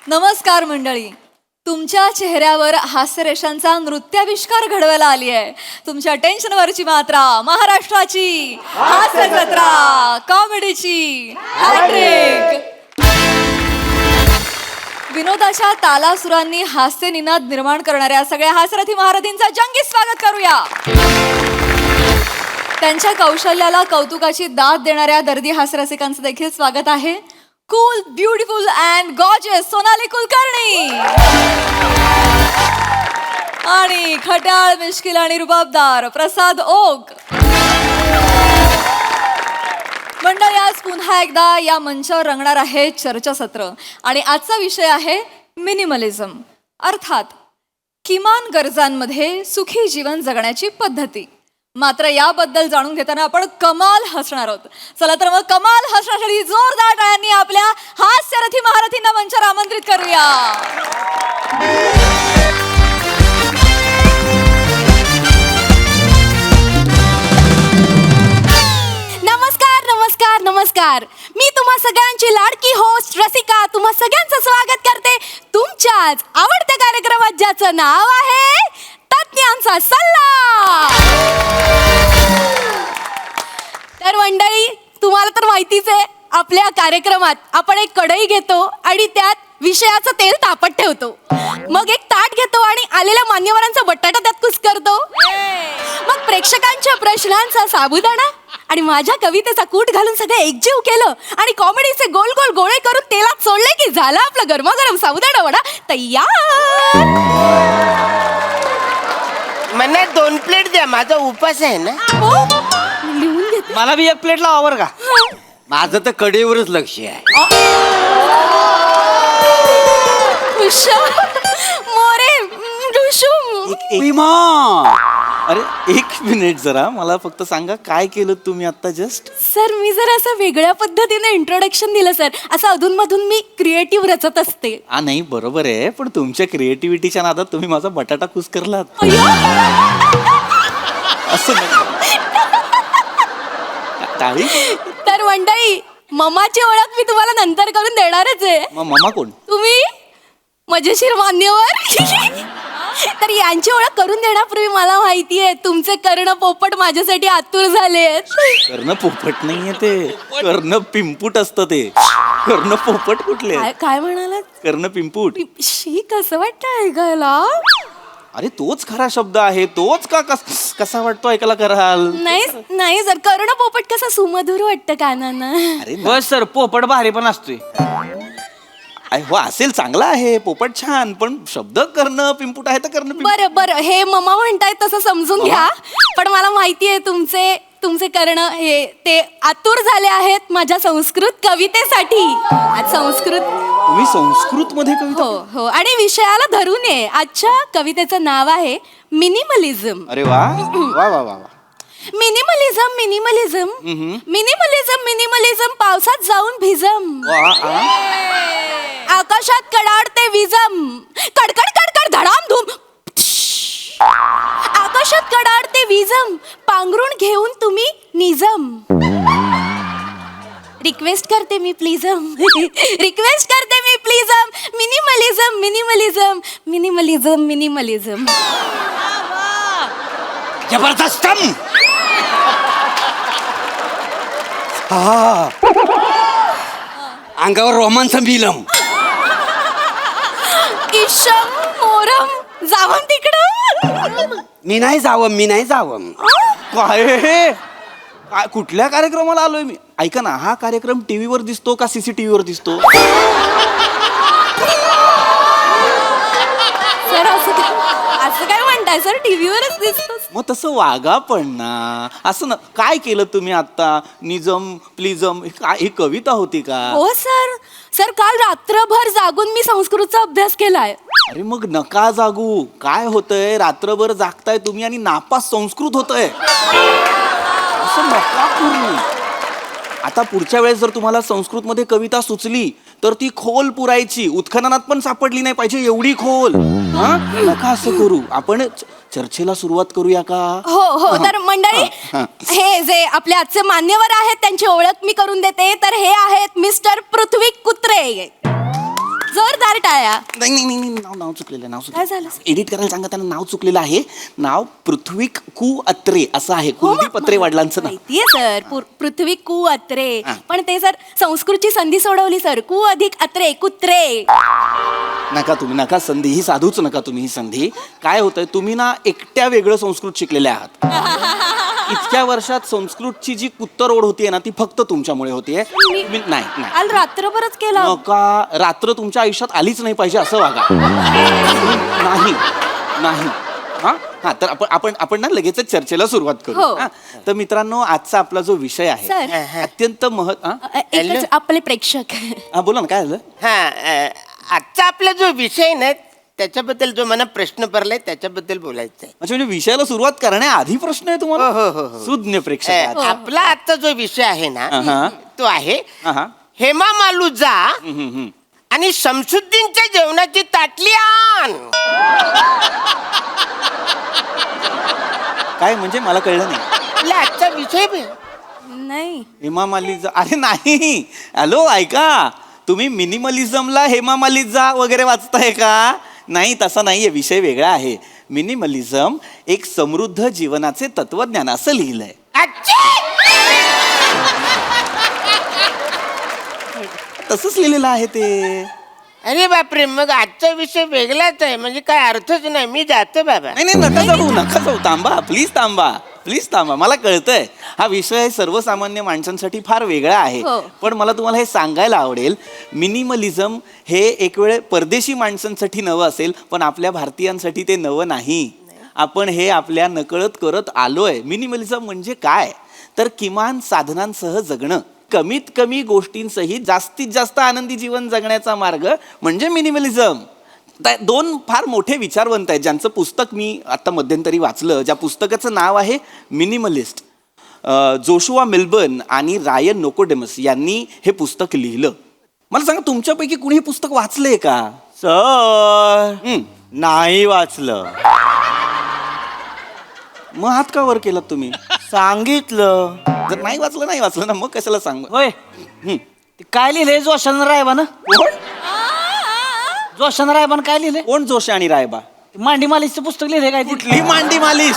नमस्कार मंडळी. तुमच्या चेहऱ्यावर हास्यरेषांचा नृत्याविष्कार घडवायला आली आहे. तुमच्या टेन्शनवरची मात्रा महाराष्ट्राची हास्य जत्रा, कॉमेडीची हॅट्रिक. विनोदाच्या तालासुरांनी हास्य निनाद निर्माण करणाऱ्या सगळ्या हास्यरथी महारथींचं जंगी स्वागत करूया. त्यांच्या कौशल्याला कौतुकाची दाद देणाऱ्या दर्दी हास्यरसिकांचं देखील स्वागत आहे. Cool, beautiful and gorgeous Sonali Kulkarni आणि खट्याळ, मिश्किल आणि रुबाबदार प्रसाद ओक. मंडळी, आज पुन्हा एकदा या मंचावर रंगणार आहे चर्चासत्र आणि आजचा विषय आहे मिनिमलिझम, अर्थात किमान गरजांमध्ये सुखी जीवन जगण्याची पद्धती. मात्र याबद्दल जाणून घेताना आपण कमाल हसणार आहोत. चला तर मग कमाल हसण्यासाठी जोरदार टाळ्यांनी आपल्या हास्यरथी महारथींना मंचावर आमंत्रित करूया. नमस्कार नमस्कार नमस्कार. मी तुम्हा सगळ्यांची लाडकी होस्ट रसिका तुम्हा सगळ्यांचं स्वागत करते तुमच्याच आवडत्या कार्यक्रमात, ज्याचं नाव आहे तज्ञांचा सल्ला. तर मंडळी, तुम्हाला तर माहितीच आहे, आपल्या कार्यक्रमात आपण एक कढई घेतो आणि त्यात विषयाचं तेल तापत ठेवतो. मग एक ताट घेतो आणि आलेल्या मान्यवरांचा बटाटा त्यात कुस्करतो. मग प्रेक्षकांच्या प्रश्नांचा साबुदाणा आणि माझ्या कवितेचा कूट घालून सगळे एकजीव केलं आणि कॉमेडीचे गोल गोल गोळे करून तेलात सोडले की झाला आपला गरमागरम साबुदाणा वडा तयार. मला 2 प्लेट द्या, माझा उपास आहे ना. हो, लिहून घेते. मला बी 1 प्लेट लावा बरं का. माझं तर कडेवरच लक्ष आहे. मोरे डुशुम. विमा. अरे 1 मिनिट, जरा मला फक्त सांगा काय केलं तुम्ही आता जस्ट. सर, मी जर असं वेगळ्या पद्धतीने इंट्रोडक्शन दिलं सर. असं अधूनमधून मी क्रिएटिव्ह रचत असते. हा, नाही बरोबर आहे, पण तुमच्या क्रिएटिव्हिटीच्या नादात तुम्ही माझा बटाटा कुस्करलात. असं नाही. टाळी. तर मंडळी, ममाची ओळख मी तुम्हाला नंतर करून देणारच आहे. मग ममा कोण? तुम्ही मजेशीर मान्यवर. तर यांची ओळख करून देण्यापूर्वी मला माहिती आहे तुमचे कर्ण पोपट माझ्यासाठी आतुर झाले. कर्ण पोपट नाहीये ते, कर्ण पिंपूट असतं ते. कर्ण पोपट कुठले? काय म्हणालात? कर्ण पिंपूट. शी, कसं वाटतं ऐकायला? अरे तोच खरा शब्द आहे, तोच का कसा वाटतो ऐकायला कराल? नाही नाही सर, कर्ण पोपट कसा सुमधुर वाटतं कानांना. अरे बस सर, पोपट भारी पण असतोय. हो, असेल, चांगला आहे पोपट, छान, पण शब्द कर्ण पिंपूट आहे तर कर्ण पिंपूट. बरं बरं, हे ममा म्हणताय तसं समजून घ्या. पण मला माहिती आहे तुमचे कर्ण हे ते आतुर झाले आहेत माझ्या संस्कृत कवितेसाठी. आज संस्कृत. तुम्ही संस्कृत मध्ये कविता? हो हो, आणि विषयाला धरून आहे. आजच्या कवितेचं नाव आहे मिनिमलिझम. अरे वा वा वा वा. मिनिमलिझम मिनिमलिझम मिनिमलिझम मिनिमलिझम पावसात जाऊन भिजम. आकाशात कडाडते विजम. कडकड कडकड धडाम धूम. आकाशात कडाडते विजम. पांघरून घेऊन तुम्ही निजम. रिक्वेस्ट करते मी प्लीजम. रिक्वेस्ट करते मी प्लीजम. Minimalism minimalism minimalism minimalism. जबरदस्त. अंगावर रोमांच बिलम. इशम मोरम जावं तिकडं. मी नाही जावं. काय हे? काय, कुठल्या कार्यक्रमाला आलोय मी? ऐका ना, हा कार्यक्रम टीव्हीवर दिसतो का CCTV वर दिसतो? सर, असं काय म्हणताय सर? टीव्हीवरच दिसतो. मग तसं वागा पण ना. असं ना, काय केलं तुम्ही आता? निजम प्लिजम ही कविता होती का? हो सर. सर, काल रात्रभर जागून मी संस्कृतचा अभ्यास केलाय. अरे मग नका जागू. काय होतंय, रात्रभर जागताय तुम्ही आणि नापास संस्कृत होतंय. असं नका करू. आता पुढच्या वेळेस जर तुम्हाला संस्कृतमध्ये कविता सुचली तर ती खोल पुरायची. उत्खननात पण सापडली नाही पाहिजे एवढी खोल. हा, नका असं करू. आपण चर्चेला सुरुवात करूया का? हो हो. तर मंडळी, हे जे आपले आजचे मान्यवर आहेत त्यांची ओळख मी करून देते. तर हे आहेत मिस्टर पृथ्वी कुत्रे. जोरदार टाळ्या. नाही नाही नाही नाही, नाव चुकलेलं नाव काय झालं? एडिट करायला सांगा त्यांना, नाव चुकलेलं आहे. नाव पृथ्वीक कु अत्रे असं आहे. हो, कुलदीप पत्रे वडिलांचं नाव. माहितीये सर, पृथ्वी कु अत्रे. हा. पण ते सर संस्कृतची संधी सोडवली सर. कु अधिक अत्रे कुत्रे. नका तुम्ही, नका संधी ही साधूच नका तुम्ही ही संधी. काय होतंय, तुम्ही ना एकट्या वेगळं संस्कृत शिकलेले आहात. इतक्या वर्षात संस्कृतची जी कुत्तर ओढ होतीये ना ती फक्त तुमच्यामुळे होतीये. नाही नाही काल रात्रभरच केला. नका, रात्र तुमच्या आयुष्यात आलीच नाही पाहिजे असं वागा. नाही नाही हा हा, तर आपण ना लगेचच चर्चेला सुरुवात करू. हो. हा, तर मित्रांनो, आजचा आपला जो विषय आहे सर. अत्यंत एकच आपले प्रेक्षक. हा बोला ना, काय झालं? हा आजचा आपला जो विषय ना त्याच्याबद्दल जो मला प्रश्न पडलाय त्याच्याबद्दल बोलायचं आहे. अच्छा, म्हणजे विषयाला सुरुवात करण्याआधी प्रश्न आहे तुम्हाला? हो, हो, हो. सुज्ञ प्रेक्षक. आपला आजचा जो विषय आहे हा. ना तो आहे हा. हेमा मालुजा हम्म. आणि शमसुद्दीनच्या जेवणाची ताटली आण. काय म्हणजे मला कळलं नाही. आपला आजचा विषय नाही. हेमा मालिजा, अरे नाही, हॅलो ऐका, तुम्ही मिनिमलिझमला हेमा मालिजा वगैरे वाचताय का? नाही, तसा नाहीये, विषय वेगळा आहे. मिनिमलिझम एक समृद्ध जीवनाचे तत्वज्ञान असं लिहिलंय. तसंच लिहिलेलं आहे ते. अरे बापरे, मग आजचा विषय वेगळाच आहे, म्हणजे काय अर्थच नाही. मी जातो बाबा. नाही नाही, नका जाऊ, थांबा प्लीज थांबा. मला कळतंय हा विषय सर्वसामान्य माणसांसाठी फार वेगळा आहे. हो. पण मला तुम्हाला हे सांगायला आवडेल, मिनिमलिझम हे एक वेळ परदेशी माणसांसाठी नवं असेल, पण आपल्या भारतीयांसाठी ते नवं नाही. आपण हे आपल्या नकळत करत आलोय. मिनिमलिझम म्हणजे काय, तर किमान साधनांसह जगणं, कमीत कमी गोष्टींसहित जास्तीत जास्त आनंदी जीवन जगण्याचा मार्ग म्हणजे मिनिमलिझम. दोन फार मोठे विचारवंत आहेत ज्यांचं पुस्तक मी आता मध्यंतरी वाचलं, ज्या पुस्तकाचं नाव आहे मिनिमलिस्ट. जोशुआ मिल्बर्न आणि रायन नोकोडेमस यांनी हे पुस्तक लिहिलं. मला सांगा, तुमच्यापैकी कुणी हे पुस्तक वाचलंय का? सर नाही वाचलं. मग हात का वर केलात तुम्ही? सांगितलं. जर नाही वाचलं ना, मग कशाला सांग. होय, ते काय लिहिलंय जोशान रायबानं? जोशान रायबानं काय लिहिलंय? कोण जोशी आणि रायबा? मांडी मालिशचं पुस्तक लिहिलंय काय? कुठली मांडी मालिश?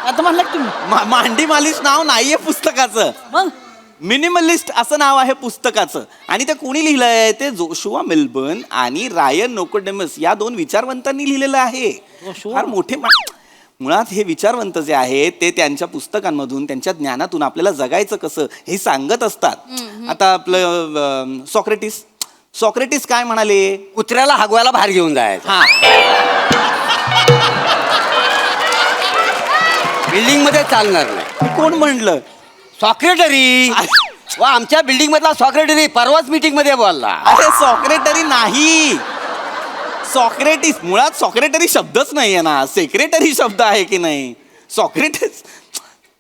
आता म्हणलं का तुम्ही? मांडी मालिश नाव नाहीये पुस्तकाचं. मग मिनिमलिस्ट असं नाव आहे पुस्तकाचं. आणि ते कोणी लिहिलंय? ते जोशुआ मिल्बर्न आणि रायन नोकोडेमस या दोन विचारवंतांनी लिहिलेलं आहे. फार मोठे मुळात हे विचारवंत जे आहेत ते त्यांच्या पुस्तकांमधून, त्यांच्या ज्ञानातून आपल्याला जगायचं कसं हे सांगत असतात. आता आपलं सॉक्रेटिस काय म्हणाले? कुत्र्याला हगवायला बाहेर घेऊन जायचं. हा, बिल्डिंग मध्ये चालणार नाही. कोण म्हणलं? सॉक्रेटरी. वा, आमच्या बिल्डिंग मधला सॉक्रेटरी परवाच मीटिंग मध्ये बोलला. अरे सॉक्रेटरी नाही, सॉक्रेटिस. मुळात सॉक्रेटरी शब्दच नाहीये ना, सेक्रेटरी शब्द आहे की नाही?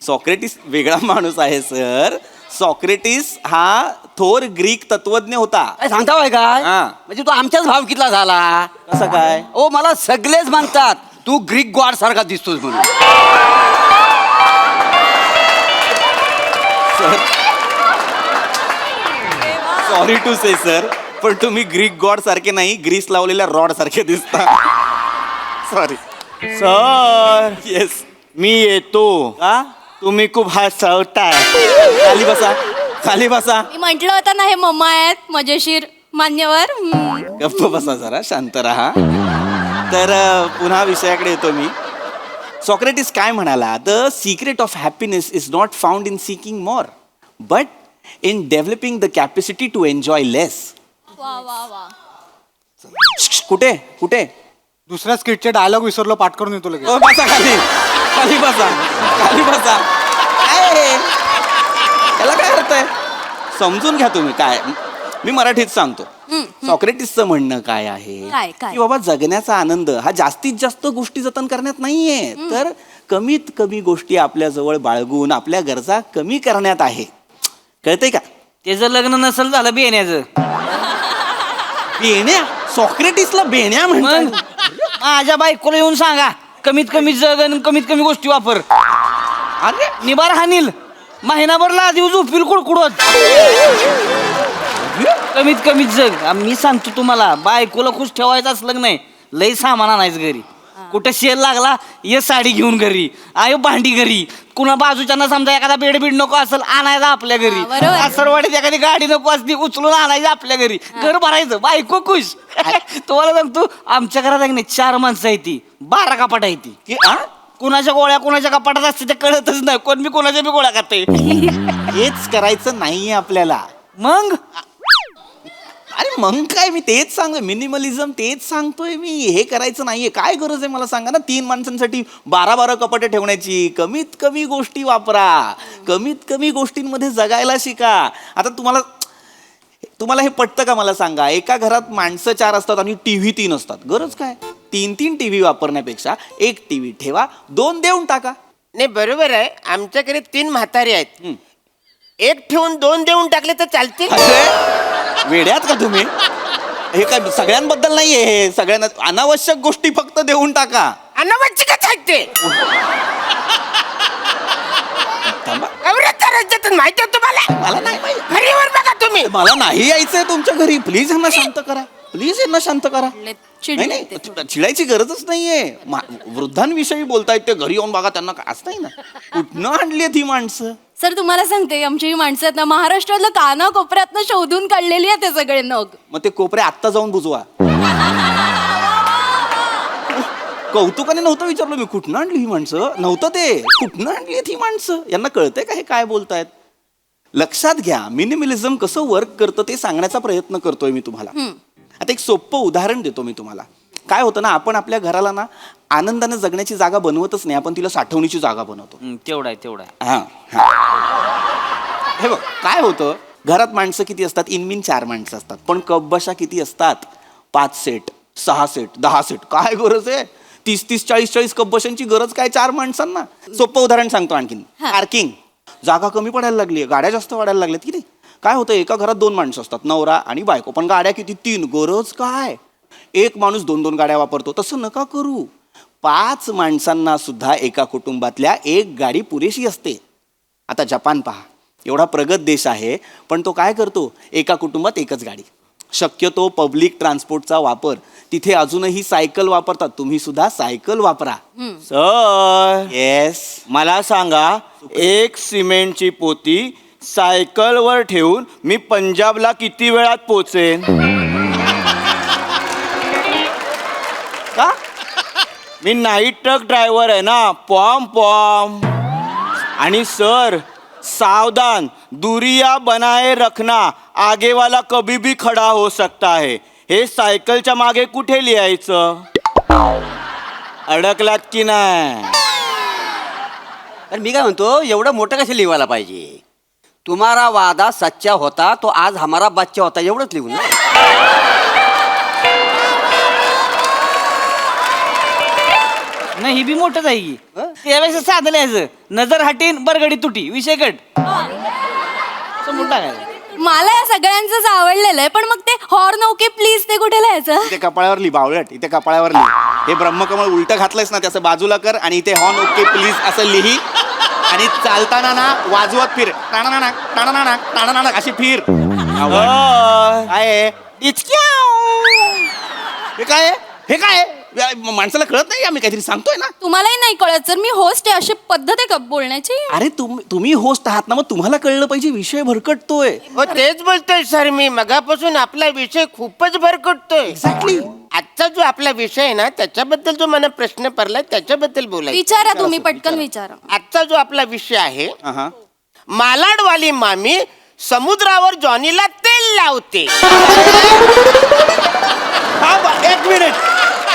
सॉक्रेटिस वेगळा माणूस आहे सर. सॉक्रेटिस हा थोर ग्रीक तत्वज्ञ होता. काय सांगता होय काय? हा. म्हणजे तू आमच्याच भावकीतला झाला. कसं काय? ओ, मला सगळेच म्हणतात तू ग्रीक गॉड सारखा दिसतोस म्हणून. Sir, sorry to say sir, पण तुम्ही ग्रीक गॉड सारखे नाही, ग्रीस लावलेल्या रॉड सारखे दिसता. सॉरी. Sir yes. मी येतो. का? तुम्ही खूप हसवताय. खाली बसा. मी म्हंटल होतं ना, हे मम्मा आहेत मजेशीर मान्यवर. गप्प बसा, जरा शांत राहा. तर पुन्हा विषयाकडे येतो मी. सॉक्रेटिस काय म्हणाला? The secret of happiness is not found in seeking more, but in developing the capacity to enjoy less. वा वा वा. कुठे कुठे? दुसऱ्या स्किटचे डायलॉग विसरलो, पाठ करून येतो लगेच. बसा खाली, खाली बसा, खाली बसा. काय हे? त्याला काय अर्थ आहे? समजून घ्या तुम्ही. काय, मी मराठीत सांगतो. सॉक्रेटिसचं म्हणणं काय आहे काय? की बाबा, जगण्याचा आनंद हा जास्तीत जास्त गोष्टी जतन करण्यात नाहीये, तर कमीत कमी गोष्टी आपल्या जवळ बाळगून आपल्या गरजा कमी करण्यात आहे. कळतंय का? त्याचं लग्न नसेल झालं बेण्याचं. बेण्या? सॉक्रेटिसला बेण्या मग म्हणतात? माझ्या बायकोला येऊन सांगा, कमीत कमी जग आणि कमीत कमी गोष्टी वापर. अरे निबार हानील, महिनाभर लादीव झोपील कुडकुडत. कमीत कमी जग मी सांगतो तुम्हाला, बायकोला खुश ठेवायचं असलं नाही, लय सामान आणायचं घरी. कुठे शेल लागला ये साडी घेऊन घरी, आयो भांडी घरी, कुणा बाजूच्यांना समजा एखादा बेड नको असेल आणायचा आपल्या घरी, बरोबर. सरवाडीत एखादी गाडी नको असती उचलून आणायची आपल्या घरी, घर भरायचं, बायको खुश. तुम्हाला सांगतो आमच्या घरात आहे की नाही 4 माणसं आहे ती, 12 कपाट आहे ती. की आ? कुणाच्या गोळ्या कुणाच्या कपाटात असते ते कळतच नाही, कोण मी कोणाच्या बी गोळ्या खाते. हेच करायचं नाहीये आपल्याला. मग अरे मग काय, मी तेच सांगतोय, मिनिमलिझम तेच सांगतोय मी. हे करायचं नाहीये. काय गरज आहे मला सांगा ना, 3 माणसांसाठी 12 कपाटे ठेवण्याची. कमीत कमी गोष्टी वापरा, कमीत कमी गोष्टींमध्ये जगायला शिका. आता तुम्हाला हे पटतं का मला सांगा? एका घरात माणसं 4 असतात आणि टीव्ही 3 असतात. गरज काय? 3 टीव्ही वापरण्यापेक्षा 1 टीव्ही ठेवा, 2 देऊन टाका. नाही बरोबर आहे, आमच्याकडे 3 म्हातारे आहेत. 1 ठेवून 2 देऊन टाकले तर चालतील. अरे, वेड्यात का तुम्ही? हे काय सगळ्यांबद्दल नाहीये, हे सगळ्यांना अनावश्यक गोष्टी फक्त देऊन टाका. अनावश्यकच आहेत ते. थांबा. नवरात्र राज्यातून माहिती आहे तुम्हाला? मला नाही माहिती. घरीवर बघा तुम्ही. मला नाही यायचंय तुमच्या घरी. प्लीज यांना शांत करा, प्लीज यांना शांत करा. चिडले नाही ते. चिडायची गरजच नाहीये. वृद्धांविषयी बोलतायत ते, घरी येऊन बघा त्यांना काय असं नाही ना. कुठनं आणली ही माणसं? सर तुम्हाला सांगते, आमची ही माणसं आहेत ना, महाराष्ट्रातलं कानाकोपऱ्यातनं शोधून काढलेली आहेत ते सगळे नग. मग ते कोपरे आत्ता जाऊन बुजवा. कौतुकाने नव्हतं विचारलं मी, कुठनं आणली ही माणसं. नव्हतं ते, कुठनं आणली ही माणसं. यांना कळतंय का हे काय बोलतायत? लक्षात घ्या, मिनिमलिझम कसं वर्क करतं ते सांगण्याचा प्रयत्न करतोय मी तुम्हाला. आता एक सोपं उदाहरण देतो मी तुम्हाला. काय होतं ना, आपण आपल्या घराला ना आनंदाने जगण्याची जागा बनवतच नाही, आपण तिला साठवणीची जागा बनवतो. तेवढा आहे. हा. हे बघ काय होतं, घरात माणसं किती असतात? इनमिन 4 माणसं असतात, पण कपबशा किती असतात? 5 सेट, 6 सेट, 10 सेट. काय गरज आहे 30-30, 40-40 कपबशांची गरज काय 4 माणसांना? सोपं उदाहरण सांगतो आणखीन. पार्किंग. जागा कमी पडायला लागली, गाड्या जास्त वाढायला लागल्यात की नाही? काय होतं, एका घरात 2 माणसं असतात, नवरा आणि बायको, पण गाड्या किती? 3. गरज काय? एक माणूस 2-2 गाड्या वापरतो. तसं नका करू. 5 माणसांना सुद्धा एका कुटुंबातल्या 1 गाडी पुरेशी असते. आता जपान पहा, एवढा प्रगत देश आहे, पण तो काय करतो? एका कुटुंबात 1च गाडी. शक्यतो पब्लिक ट्रान्सपोर्टचा वापर, तिथे अजूनही सायकल वापरतात. तुम्ही सुद्धा सायकल वापरा. Sir yes. मला सांगा, 1 सिमेंटची पोती सायकलवर ठेवून मी पंजाबला किती वेळात पोचेन? का? मी नाईट ट्रक ड्रायव्हर आहे ना, पॉम. आणि सर सावधान, दुरिया बनाए रखना, आगे वाला कभी भी खडा हो सकता है. हे सायकलच्या मागे कुठे लिहायचं? अडकलात की नाही? तर मी काय म्हणतो, एवढं मोठं कसं लिहायला पाहिजे? तुम्हारा वादा सच्चा होता तो आज हमारा बच्चा होता, एवढंच लिहून ना. नाही, ही बी मोठंच आहे की. त्यावेळेस साधं लिहायचं, नजर हटीन बरगडी तुटी, विषय कट. समजून टाकायचं. मला या सगळ्यांचंच आवडलेलं आहे, पण मग ते हॉर्न ओके प्लीज ते कुठे लिहायचं? इथे कपाळावर लिही बावळट, इथे कपाळावर लिही. हे ब्रह्मकमळ उलटं घातलंयस ना, त्याचं बाजूला कर आणि इथे हॉर्न ओके प्लीज असं लिही. आणि चालताना ना वाजवत फिर, टाणाना टाणाना टाणाना अशी फिर. काय आहे? हे काय आहे? हे काय आहे? माणसाला कळत नाही, आम्ही काहीतरी सांगतोय ना. तुम्हालाही नाही कळत सर, मी होस्ट आहे, अशी पद्धत आहे का बोलण्याची? अरे तुम्ही होस्ट आहात ना, मग तुम्हाला कळलं पाहिजे, विषय भरकटतोय. हो तेच बोलतोय सर मी मगापासून. आपला विषय खूपच भरकटतोय. एक्झॅक्टली. आजचा जो आपला विषय आहे ना, त्याच्याबद्दल जो मला प्रश्न पडलाय त्याच्याबद्दल बोलायचं. विचारा तुम्ही, पटकन विचारा. आजचा जो आपला विषय आहे, हा. मालाडवाली मामी समुद्रावर जॉनीला तेल लावते.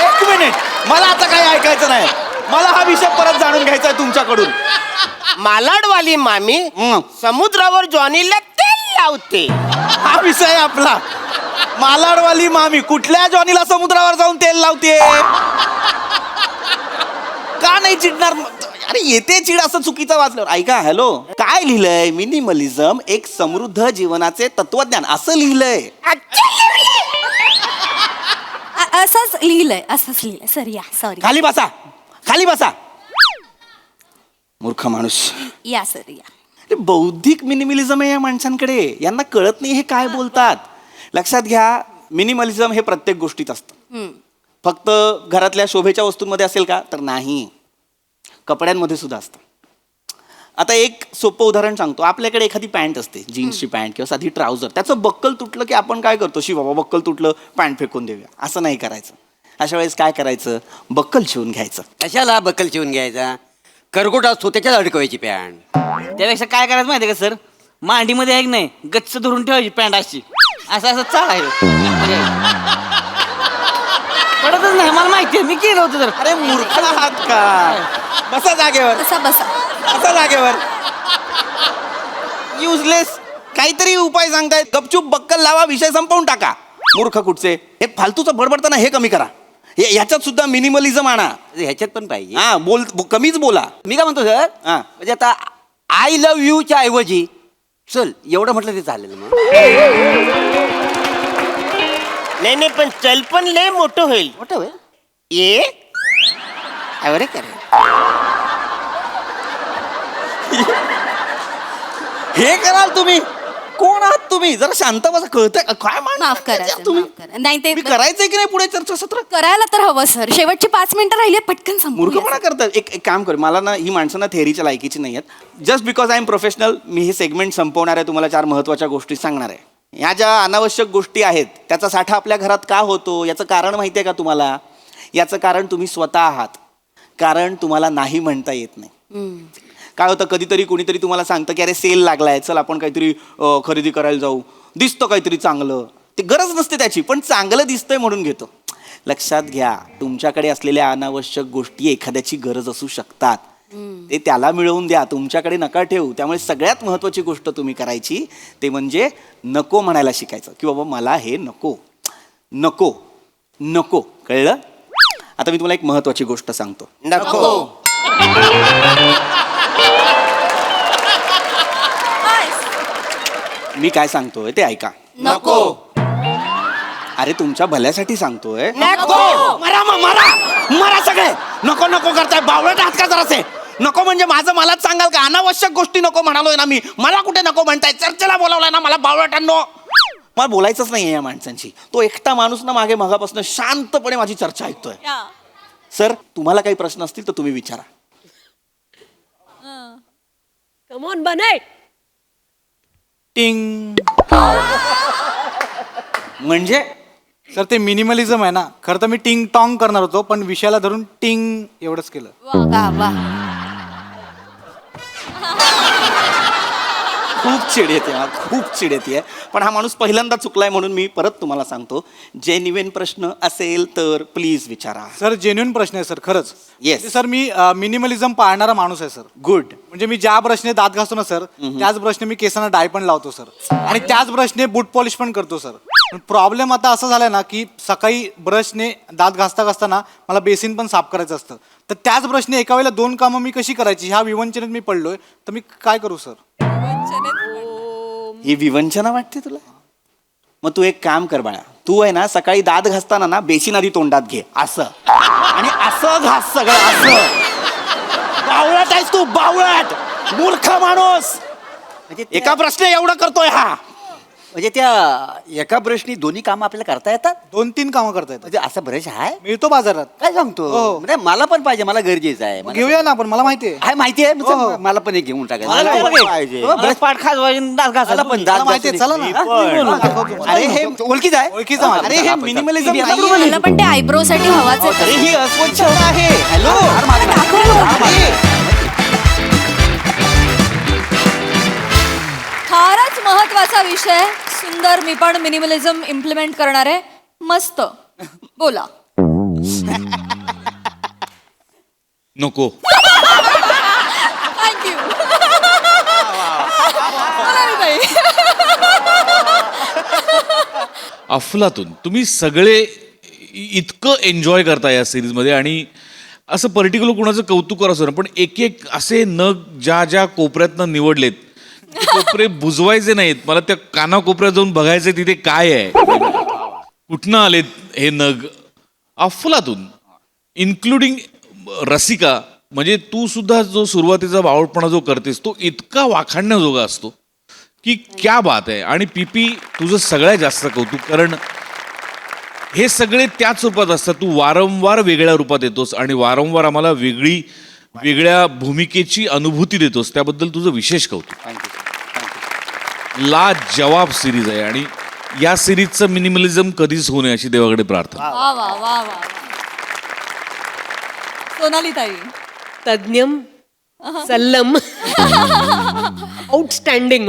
एक मिनिट, मला आता काही ऐकायचं नाही. मला हा विषय परत जाणून घ्यायचा आहे तुमच्याकडून. मालाडवाली मामी समुद्रावर जॉनीला तेल लावते. हा विषय आहे आपला. मालाडवाली मामी कुठल्या जॉनीला समुद्रावर जाऊन तेल लावते? का नाही चिडणार? अरे येते चिड, असं चुकीचं वाचलं. ऐका, हॅलो, काय लिहिलंय? मिनिमलिझम एक समृद्ध जीवनाचे तत्वज्ञान असं लिहिलंय. असंच लिहिलंय सर. या सॉरी. खाली बसा. मूर्ख माणूस. या सर या. बौद्धिक मिनिमलिझम आहे या माणसांकडे. यांना कळत नाही हे काय बोलतात. लक्षात घ्या, मिनिमलिझम हे प्रत्येक गोष्टीत असतं. फक्त घरातल्या शोभेच्या वस्तूंमध्ये असेल का? तर नाही, कपड्यांमध्ये सुद्धा असतं. आता एक सोपं उदाहरण सांगतो. आपल्याकडे एखादी पॅन्ट असते, जीन्सची पॅन्ट किंवा साधी ट्राउझर. त्याचं बक्कल तुटलं की आपण काय करतो? बाबा बक्कल तुटलं, पॅन्ट फेकून देऊया. असं नाही करायचं. अशा वेळेस काय करायचं? बक्कल शिवून घ्यायचं. कशाला बकल शिवून घ्यायचा? करकोट असतो त्याच्यात अडकवायची पॅन्ट. त्यापेक्षा काय करायचं माहिती आहे का सर? मांडीमध्ये आहे की नाही, गच्च धरून ठेवायची पॅन्ट अशी, असं असं चालायचं. पडतच नाही, मला माहिती आहे, मी केलं होतं तर. अरे मूर्ख आहात का? बसा जागेवर, बसा बसा. बसा जागेवर. युजलेस काहीतरी उपाय सांगतायत. गपचूप बक्कल लावा, विषय संपवून टाका. मूर्ख कुठचे? हे फालतूचं बडबडताना हे कमी करा. ह्याच्यात सुद्धा मिनिमलिझम आणा. ह्याच्यात पण पाहिजे. हा, कमीच बोला. मी काय म्हणतो सर, हा. म्हणजे आता आय लव्ह यूच्या ऐवजी चल एवढं म्हटलं ते चालेल मग. नाही पण चल पण लय मोठं होईल. मोठं होय. ये अरे करे हे कराल तुम्ही? कोण आहात तुम्ही? जरा शांत बसा. कळतंय का? काय माफ करा सर, तुम्ही? माफ करा. नाही ते मी करायचंय की नाही पुढे चर्चासत्र? करायला तर हवं सर. शेवटची 5 मिनिटं राहिली, पटकन मूर्खपणा संपूया. करतात. एक काम कर, मला ना ही माणसं ना थेअरीच्या लायकीची नाही आहेत. Just because I am professional, मी हे सेगमेंट संपवणार आहे. तुम्हाला 4 महत्त्वाच्या गोष्टी सांगणार आहे. ह्या ज्या अनावश्यक गोष्टी आहेत त्याचा साठा आपल्या घरात का होतो याचं कारण माहिती आहे का तुम्हाला? याचं कारण तुम्ही स्वतः आहात. कारण तुम्हाला नाही म्हणता येत नाही. काय होतं, कधीतरी कोणीतरी तुम्हाला सांगतं की अरे सेल लागलाय, चल आपण काहीतरी खरेदी करायला जाऊ. दिसतं काहीतरी चांगलं, ते गरज नसते त्याची, पण चांगलं दिसतंय म्हणून घेतो. लक्षात घ्या, तुमच्याकडे असलेल्या अनावश्यक गोष्टी एखाद्याची गरज असू शकतात. ते त्याला मिळवून द्या, तुमच्याकडे नका ठेवू. त्यामुळे सगळ्यात महत्त्वाची गोष्ट तुम्ही करायची ते म्हणजे नको म्हणायला शिकायचं की बाबा मला हे नको नको नको. कळलं? आता मी तुम्हाला एक महत्त्वाची गोष्ट सांगतो. नको. मी काय सांगतोय ते ऐका. नको. अरे तुमच्या भल्यासाठी सांगतोय. नको. मरा मरा मरा सगळे. नको नको करताय. बावळट आहात का जरासे? नको म्हणजे माझं मलाच सांगाल का? अनावश्यक गोष्टी नको म्हणालोय ना मी. मला कुठे नको म्हणताय? चर्चेला बोलावलाय ना मला बावळटांनो. मला बोलायचंच नाही या माणसांची. तो एकटा माणूस ना मागे मगापासून शांतपणे माझी चर्चा ऐकतोय. सर, तुम्हाला काही प्रश्न असतील तर तुम्ही विचारा. Come on, Banay. टिंग. म्हणजे सर ते मिनिमलिझम आहे ना. खरं तर मी टिंग टॉंग करणार होतो, पण विषयाला धरून टिंग एवढंच केलं. खूप चिड येते, खूप चिड येते. पण हा माणूस पहिल्यांदा चुकलाय म्हणून मी परत तुम्हाला सांगतो, जेन्युइन प्रश्न असेल तर प्लीज विचारा. सर जेन्युइन प्रश्न आहे सर, खरंच. Yes. म्हणजे सर मी मिनिमलिझम पाळणारा माणूस आहे सर. गुड. म्हणजे मी ज्या ब्रशने दात घासतो ना सर, त्याच ब्रशने मी केसांना डाय पण लावतो सर, आणि त्याच ब्रशने बूट पॉलिश पण करतो सर. पण प्रॉब्लेम आता असं झालाय ना की सकाळी ब्रशने दात घासता घासताना मला बेसिन पण साफ करायचं असतं, तर त्याच ब्रशने एका वेळेला 2 कामं मी कशी करायची ह्या विवंचनेत मी पडलोय. तर मी काय करू सर? ही विवंचना वाटते तुला? मग तू एक काम कर बाळा, तू आहे ना सकाळी दात घासताना ना बेसिन आधी तोंडात घे असं, आणि असं घास सगळं असं. बावळट आहेस तू, बावळट मूर्ख माणूस. म्हणजे एका प्रश्न एवढं करतोय हा. म्हणजे त्या एका ब्रशनी दोन्ही कामं आपल्याला करता येतात? 2-3 कामं करता येतात. म्हणजे असा ब्रश आहे? मिळतो बाजारात. काय सांगतो? हो. म्हणजे मला पण पाहिजे, मला गरजेचं आहे. घेऊया ना आपण, मला माहिती आहे. आहे माहिती आहे. हो, हो. मला पण एक घेऊन मला टाकायचं. पण पाहिजे. ब्रश पाठ खाजवायची, दात मला घासायला पण दात मला माहिती आहे, चला ना. घासायची. हा, दाखवतो तुम्हाला. अरे हे ओळखीचं आहे. ओळखीचं आहे. अरे हे मिनिमलिझम मला पण ते आयब्रो साठी हवाच आहे. अरे ही अस्वच्छता आहे. हॅलो. फारच महत्वाचा विषय. सुंदर. मी पण मिनिमलिझम इम्प्लिमेंट करणार आहे. मस्त. बोला. नको. थँक्यू. अफलातून तुम्ही सगळे इतकं एन्जॉय करता या सिरीजमध्ये, आणि असं पर्टिक्युलर कोणाचं कौतुक असं ना, पण एक एक असे नग ज्या ज्या कोपऱ्यातनं निवडलेत, ते कोपरे बुजवायचे नाहीत. मला त्या कानाकोपऱ्यात जाऊन बघायचे तिथे काय आहे, कुठनं आलेत हे नग. अफलातून, इन्क्लुडिंग रसिका. म्हणजे तू सुद्धा जो सुरुवातीचा बावळपणा जो करतेस तो इतका वाखाणण्याजोगा असतो की क्या बात आहे. आणि पीपी तुझं सगळ्यात जास्त कौतुक, कारण हे सगळे त्याच रूपात असतात. तू वारंवार वेगळ्या रूपात येतोस आणि वारंवार आम्हाला वेगळ्या भूमिकेची अनुभूती देतोस. त्याबद्दल तुझं विशेष कौतुक. ला जवाब सिरीज आहे आणि या सिरीजचं मिनिमलिझम कधीच होऊ नये अशी देवाकडे प्रार्थना. वा वा वा वा. सोनाली ताई. तज्ञम सल्लम आउटस्टँडिंग.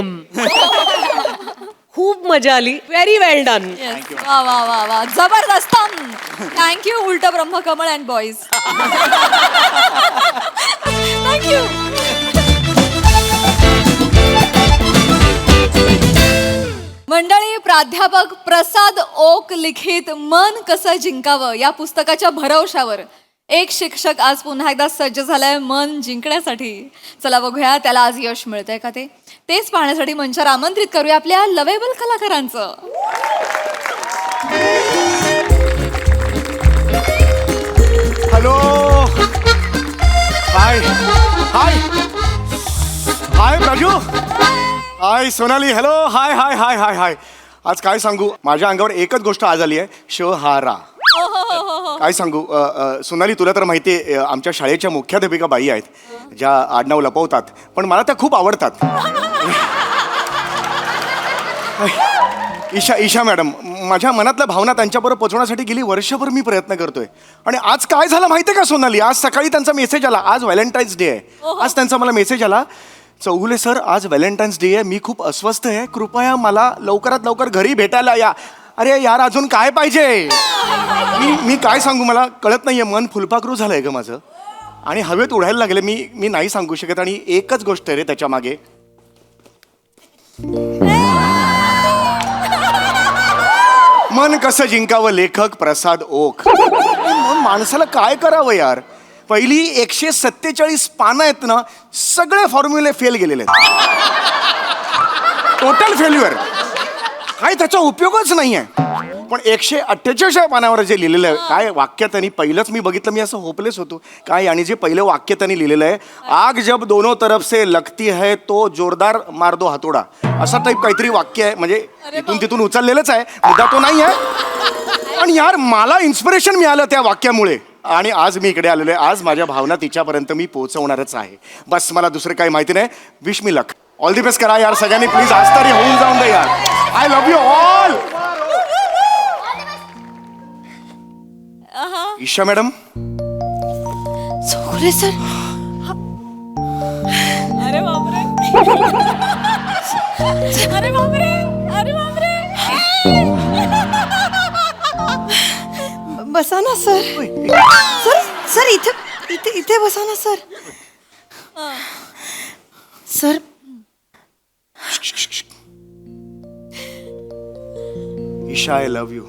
खूप मजा आली. व्हेरी वेल डन. Yes. वा वा वा वा जबरदस्त. थँक्यू उलट ब्रह्मकमळ अँड बॉईज. थँक्यू. मंडळी, प्राध्यापक प्रसाद ओक लिखित मन कसं जिंकावं या पुस्तकाच्या भरवशावर एक शिक्षक आज पुन्हा एकदा सज्ज झालाय मन जिंकण्यासाठी. चला बघूया त्याला आज यश मिळतंय का तेच पाहण्यासाठी मंचावर आमंत्रित करूया आपल्या लवेबल कलाकारांचं. हॅलो. हाय हाय हाय राजू. हाय सोनाली. हॅलो. हाय हाय हाय हाय हाय. आज काय सांगू, माझ्या अंगावर एकच गोष्ट आज आली आहे, शहारा. काय सांगू सोनाली, तुला तर माहिती आहे आमच्या शाळेच्या मुख्याध्यापिका बाई आहेत ज्या आडनाव लपवतात, पण मला त्या खूप आवडतात. ईशा मॅडम, माझ्या मनातल्या भावना त्यांच्याबरोबर पोहोचवण्यासाठी गेली वर्षभर मी प्रयत्न करतोय. आणि आज काय झालं माहिती आहे का सोनाली, आज सकाळी त्यांचा मेसेज आला. आज व्हॅलेंटाईन्स डे आहे. आज त्यांचा मला मेसेज आला, चौगुले सर आज व्हॅलेंटाईन्स डे आहे, मी खूप अस्वस्थ आहे, कृपया मला लवकरात लवकर घरी भेटायला या. अरे यार, अजून काय पाहिजे. मी काय सांगू, मला कळत नाहीये, मन फुलपाखरू झालंय ग माझं आणि हवेत उडायला लागले. मी नाही सांगू शकत. आणि एकच गोष्ट आहे रे त्याच्या मागे, मन कसं जिंकावं लेखक प्रसाद ओक. माणसाला काय करावं यार. पहिली 147 पानं आहेत ना, सगळे फॉर्म्युले फेल गेलेले आहेत. Total failure. काय त्याचा उपयोगच नाही आहे. पण 148 पानावर जे लिहिलेलं आहे, काय वाक्य त्यांनी, पहिलंच मी बघितलं, मी असं होपलेस होतो काय. आणि जे पहिलं वाक्य त्यांनी लिहिलेलं आहे, आग जब दोनों तरफ से लगती है तो जोरदार मार दो हातोडा, असा टाईप काहीतरी वाक्य आहे. म्हणजे इथून तिथून उचललेलंच आहे, मुद्दा तो नाही आहे. पण यार मला इन्स्पिरेशन मिळालं त्या वाक्यामुळे आणि आज मी इकडे आलेलो आहे. आज माझ्या भावना तिच्यापर्यंत मी पोहोचवणारच आहे. बस मला दुसरं काही माहिती नाही. Wish me luck. All the best करा यार सगळ्यांनी प्लीज. आज तरी होऊन जाऊन दे यार. I love you all. Isha madam. Chougule sir. अरे बापरे. अरे बापरे. अरे बापरे. बसा ना सर. सर इथे इथे इथे बसा ना sir. Sir Isha, I love you.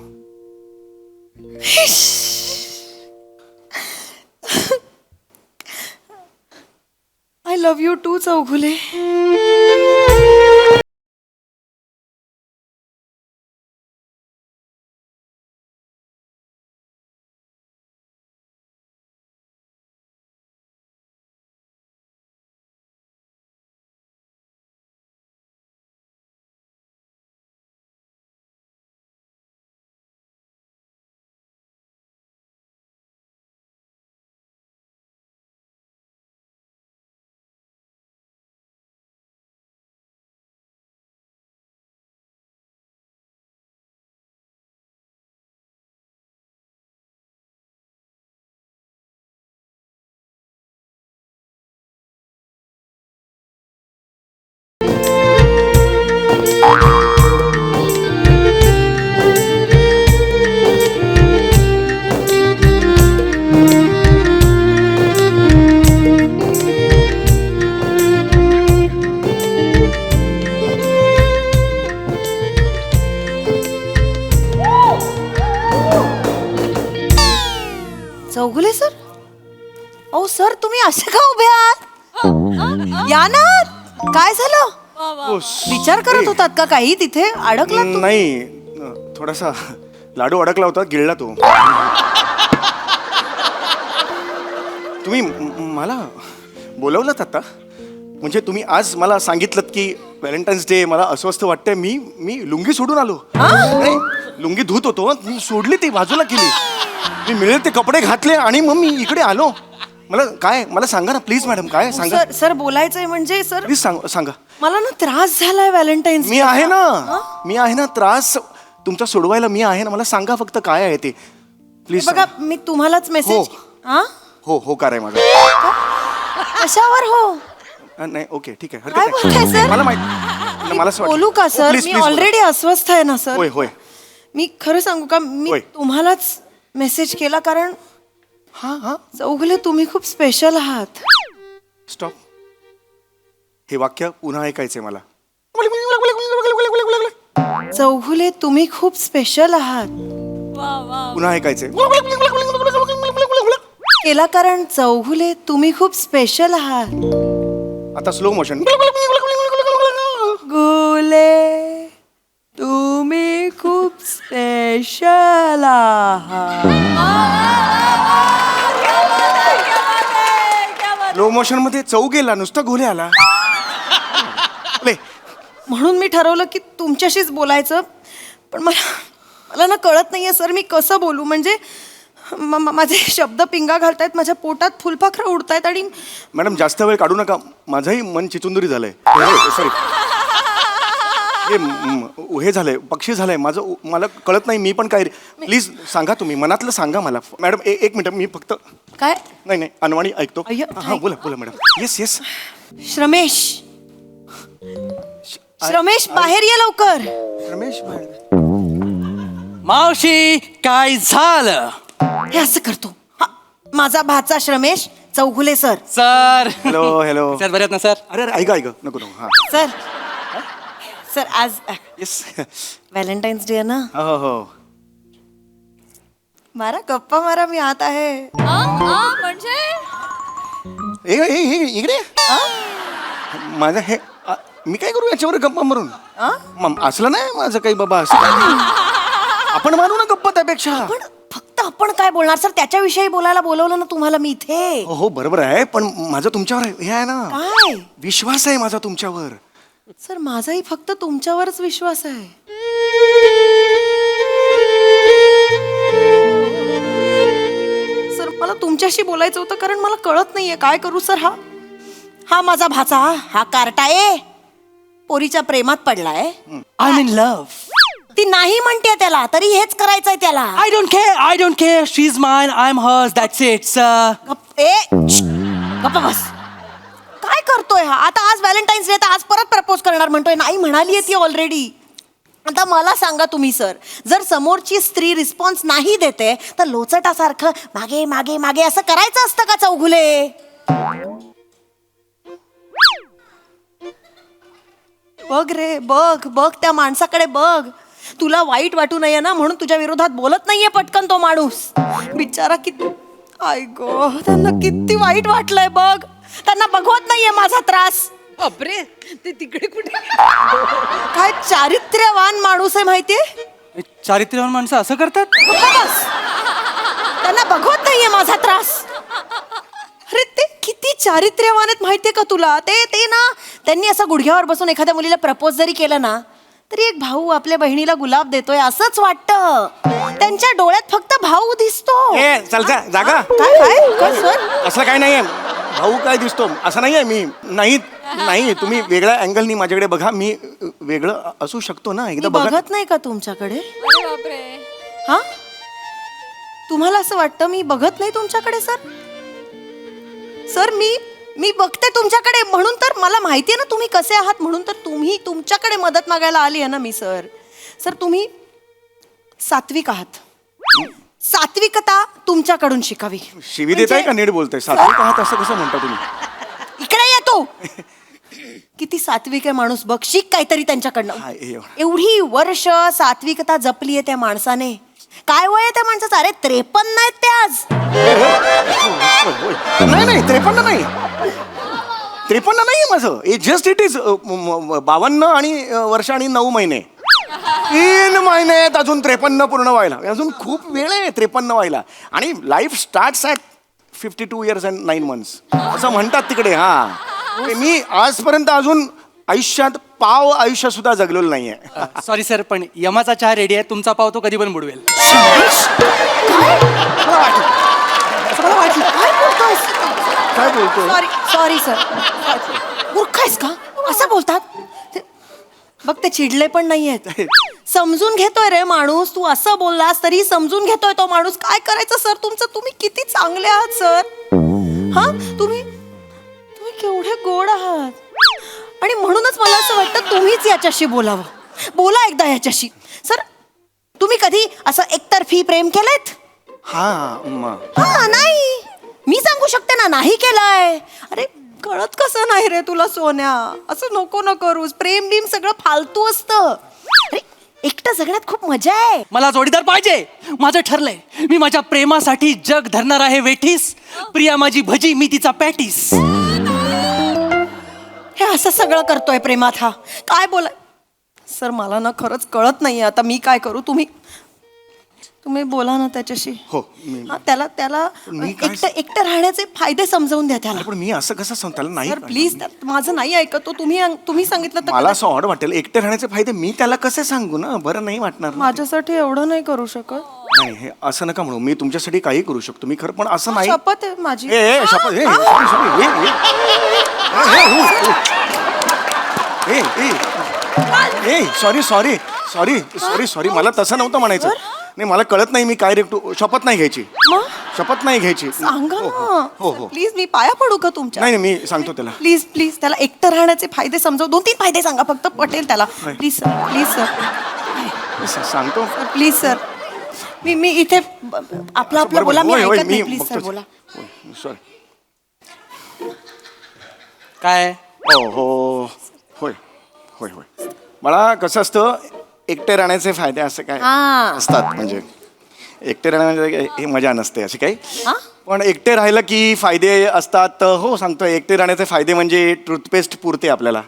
I love you too Chougule. Chougule sir. ओ सर, तुम्ही असे का उभे आहात? या ना. काय झालं? विचार करत होतात का काही तिथे अडकला? नाही, थोडासा लाडू अडकला होता, गिळला तो. तुम्ही मला बोलवलं आता? म्हणजे तुम्ही आज मला सांगितलं की व्हॅलेंटाईन्स डे मला अस्वस्थ वाटतंय, मी लुंगी सोडून आलो. नाही, लुंगी धुत होतो, मी सोडली, ती बाजूला केली, मी मिळेल ते कपडे घातले आणि मग मी इकडे आलो. मला सांगा ना प्लीज मॅडम, काय सांगा सर सर बोलायचंय म्हणजे सर प्लीज सांगा. मला ना त्रास झालाय व्हॅलेंटाईन्स मी आहे ना त्रास तुमचा सोडवायला मी आहे ना. मला सांगा फक्त काय आहे ते प्लीज. बघा मी तुम्हालाच मेसेज हो काय माझा कशावर हो नाही ओके ठीक आहे, काय हरकत बोलताय, नाही. सर? मला माहिती मला असं बोलू का सर? प्लीज मी ऑलरेडी अस्वस्थ आहे ना सर. होय मी खरं सांगू का, मी होय. तुम्हालाच मेसेज केला कारण हा चौगुले तुम्ही खूप स्पेशल आहात. स्टॉप. हे वाक्य पुन्हा ऐकायचंय मला. चौगुले तुम्ही खूप स्पेशल आहात. पुन्हा ऐकायचंय. केला कारण चौगुले तुम्ही खूप स्पेशल आहात. आता स्लो मोशन. गुले तुम्ही खूप स्पेशल आहात. स्लो मोशन मध्ये चौ गेला, नुसता घोले आला. म्हणून मी ठरवलं की तुमच्याशीच बोलायचं, पण मला ना कळत नाहीये सर मी कसं बोलू. म्हणजे माझे शब्द पिंगा घालतायत, माझ्या पोटात फुलपाखरं उडतायत आणि मॅडम जास्त वेळ काढू नका, माझंही मन चिचुंदरी झालंय. सॉरी, हे झालंय, पक्षी झालंय माझं, मला कळत नाही मी पण काय. प्लीज सांगा, तुम्ही मनातलं सांगा मला. मॅडम एक मिनिट, मी फक्त काय नाही अनवाणी ऐकतो. अय्यो, हा बोला मॅडम. येस श्रमेश बाहेर ये लवकर. रमेश मावशी काय झालं? हे असं करतो. हा, माझा भाचा Shramesh Chougule sir. Sir hello sir बरे आहेत ना सर? अरे ऐका नको हा सर आज येस व्हॅलेंटाईन्स डे आहे ना. हो मारा गप्पा मारा, मी आत आहे. म्हणजे इकडे माझं हे मी काय करू याच्यावर गप्पा मारून? असलं नाही माझं काही बाबा, असं काही नाही. आपण मारू ना गप्पा त्यापेक्षा. पण फक्त आपण काय बोलणार सर, त्याच्याविषयी बोलायला बोलवलं ना तुम्हाला मी इथे. हो बरोबर आहे, पण माझा तुमच्यावर हे आहे ना, काय विश्वास आहे माझा तुमच्यावर. सर माझाही फक्त तुमच्यावरच विश्वास आहे. सर मला तुमच्याशी बोलायचं होतं कारण मला कळत नाहीये काय करू. सर हा माझा भाचा, हा कार्टा आहे, पोरीच्या प्रेमात पडलाय. I am in love. ती नाही म्हणते त्याला, तरी हेच करायचंय त्याला. I don't care she is mine, I am hers, that's it. गप्पा बस. काय करतोय हा आता? आज व्हॅलेंटाईन्स डे, आज परत प्रपोज करणार म्हणतोय. नाही म्हणाली ती ऑलरेडी. आता मला सांगा तुम्ही सर, जर समोरची स्त्री रिस्पॉन्स नाही देते तर लोचटासारखं मागे मागे मागे असं करायचं असतं का चौगुले? बघ रे, बघ त्या माणसाकडे बघ. तुला वाईट वाटू नये ना म्हणून तुझ्या विरोधात बोलत नाहीये पटकन तो माणूस. बिचारा किती, आय गो, त्यांना किती वाईट वाटलंय बघ. त्यांना बघवत नाहीये माझा त्रास. बापरे, ते तिकडे कुठे? काय चारित्र्यवान माणूस आहे माहितीये. चारित्र्यवान माणसं असं करतात? बस. त्यांना बघवत नाहीये माझा त्रास. अरे ते किती चारित्र्यवान आहेत माहितीये का तुला? ते ना, त्यांनी असं गुडघ्यावर बसून एखाद्या मुलीला प्रपोज जरी केलं ना तरी एक भाऊ आपल्या बहिणीला गुलाब देतोय असंच वाटतं. त्यांच्या डोळ्यात फक्त भाऊ दिसतो. चल जागा. काय सर? असं काय नाहीये, भाऊ काय दिसतो असं नाहीये. मी नाही तुम्ही वेगळ्या अँगलनी माझ्याकडे बघा. मी वेगळं असू शकतो ना, एकदा बघा. बघत नाही का तुमच्याकडे? अरे बापरे. हा, तुम्हाला असं वाटतं मी बघत नाही तुमच्याकडे? सर मी बघते तुमच्याकडे, म्हणून तर मला माहितीये ना तुम्ही कसे आहात, म्हणून तर तुमच्याकडे मदत मागायला आली आहे ना मी. सर तुम्ही सात्विक आहात. सात्विकता तुमच्याकडून शिकावी. शिवी देताय का नीट बोलताय? सात्विक आहात असं कसं म्हणता तुम्ही? इकडे येतो. किती सात्विक आहे माणूस बघ, शिक काहीतरी त्यांच्याकडनं. एवढी वर्ष सात्विकता जपली आहे त्या माणसाने. काय वय आहे त्या माणसाचं? अरे 53 आहेत ते आज. नाही 53 नाही माझं. इट इज 52 वर्ष आणि 9 महिने. 3 महिने आहेत अजून 53 पूर्ण व्हायला. अजून खूप वेळ आहे 53 व्हायला. आणि life starts at 52 years and 9 months असं म्हणतात तिकडे. मी आजपर्यंत अजून आयुष्यात पाव आयुष्य सुद्धा जगलेलं नाहीये. सॉरी सर, पण यमाचा चहा रेडी आहे, तुमचा पाव तो कधी पण बुडवेल. काय बोलतो? Sorry sir. मूर्ख आहेस का? असं बोलतात? बघ ते चिडले पण नाहीयेत. समजून घेतोय रे माणूस. तू असं बोललास तरी समजून घेतोय तो माणूस. काय करायचं सर तुमचं? तुम्ही किती चांगले आहात सर. हा तुम्ही केवढे गोड आहात. आणि म्हणूनच मला असं वाटतं तुम्हीच याच्याशी बोलावं. बोला एकदा याच्याशी. सर तुम्ही कधी असं एकतर्फी प्रेम केलंत? हा नाही. मी सांगू शकते ना नाही केलंय. अरे कळत कसं नाही रे तुला सोन्या. असं नको न करूस. प्रेम बीम सगळं फालतू असतं. अरे एकटं जगण्यात खूप मजा आहे. मला जोडीदार पाहिजे. माझं ठरलंय, मी माझ्या प्रेमासाठी जग धरणार आहे वेठीस. प्रिया माझी भजी, मी तिचा पॅटीस. हे असं सगळं करतोय प्रेमात हा. काय बोलाय सर मला ना खरंच कळत नाहीये आता मी काय करू. तुम्ही बोला ना त्याच्याशी. हो हा, त्याला मी काय- एकटं राहण्याचे फायदे समजावून द्या त्याला. पण मी असं कसं सांगतो त्याला नाही. सर प्लीज माझं नाही ऐकत तो. तुम्ही सांगितलं तर मला असं ऑड वाटेल एकटे राहण्याचे फायदे मी त्याला कसे सांगू ना. बरं नाही वाटणार ना. माझ्यासाठी एवढं नाही करू शकत. नाही हे असं नका म्हणू. मी तुमच्यासाठी काही करू शकतो. मी खरं पण असं नाही. शपथ आहे माझी. शपथ सॉरी मला तसं नव्हतं म्हणायचं. नाही मला कळत नाही मी काय रे. शपथ नाही घ्यायची. शपथ नाही घ्यायची. सांगा हो. ना प्लीज. मी पाया पडू का तुमच्या? नाही मी सांगतो त्याला. प्लीज त्याला एकटं राहण्याचे फायदे समजाव. 2-3 फायदे सांगा फक्त. पटेल त्याला. प्लीज सर सांगतो. Please sir. मी इथे आपला बोला. मी ऐकत नाही. प्लीज सर बोला. सॉरी. काय हो होय. मला कसं असतं एकटे राहण्याचे फायदे असं काय असतात. म्हणजे एकटे राहण्यामध्ये हे मजा नसते अशी काही. पण एकटे राहिलं की फायदे असतात. हो सांगतो. एकटे राहण्याचे फायदे म्हणजे टूथपेस्ट पुरते आपल्याला.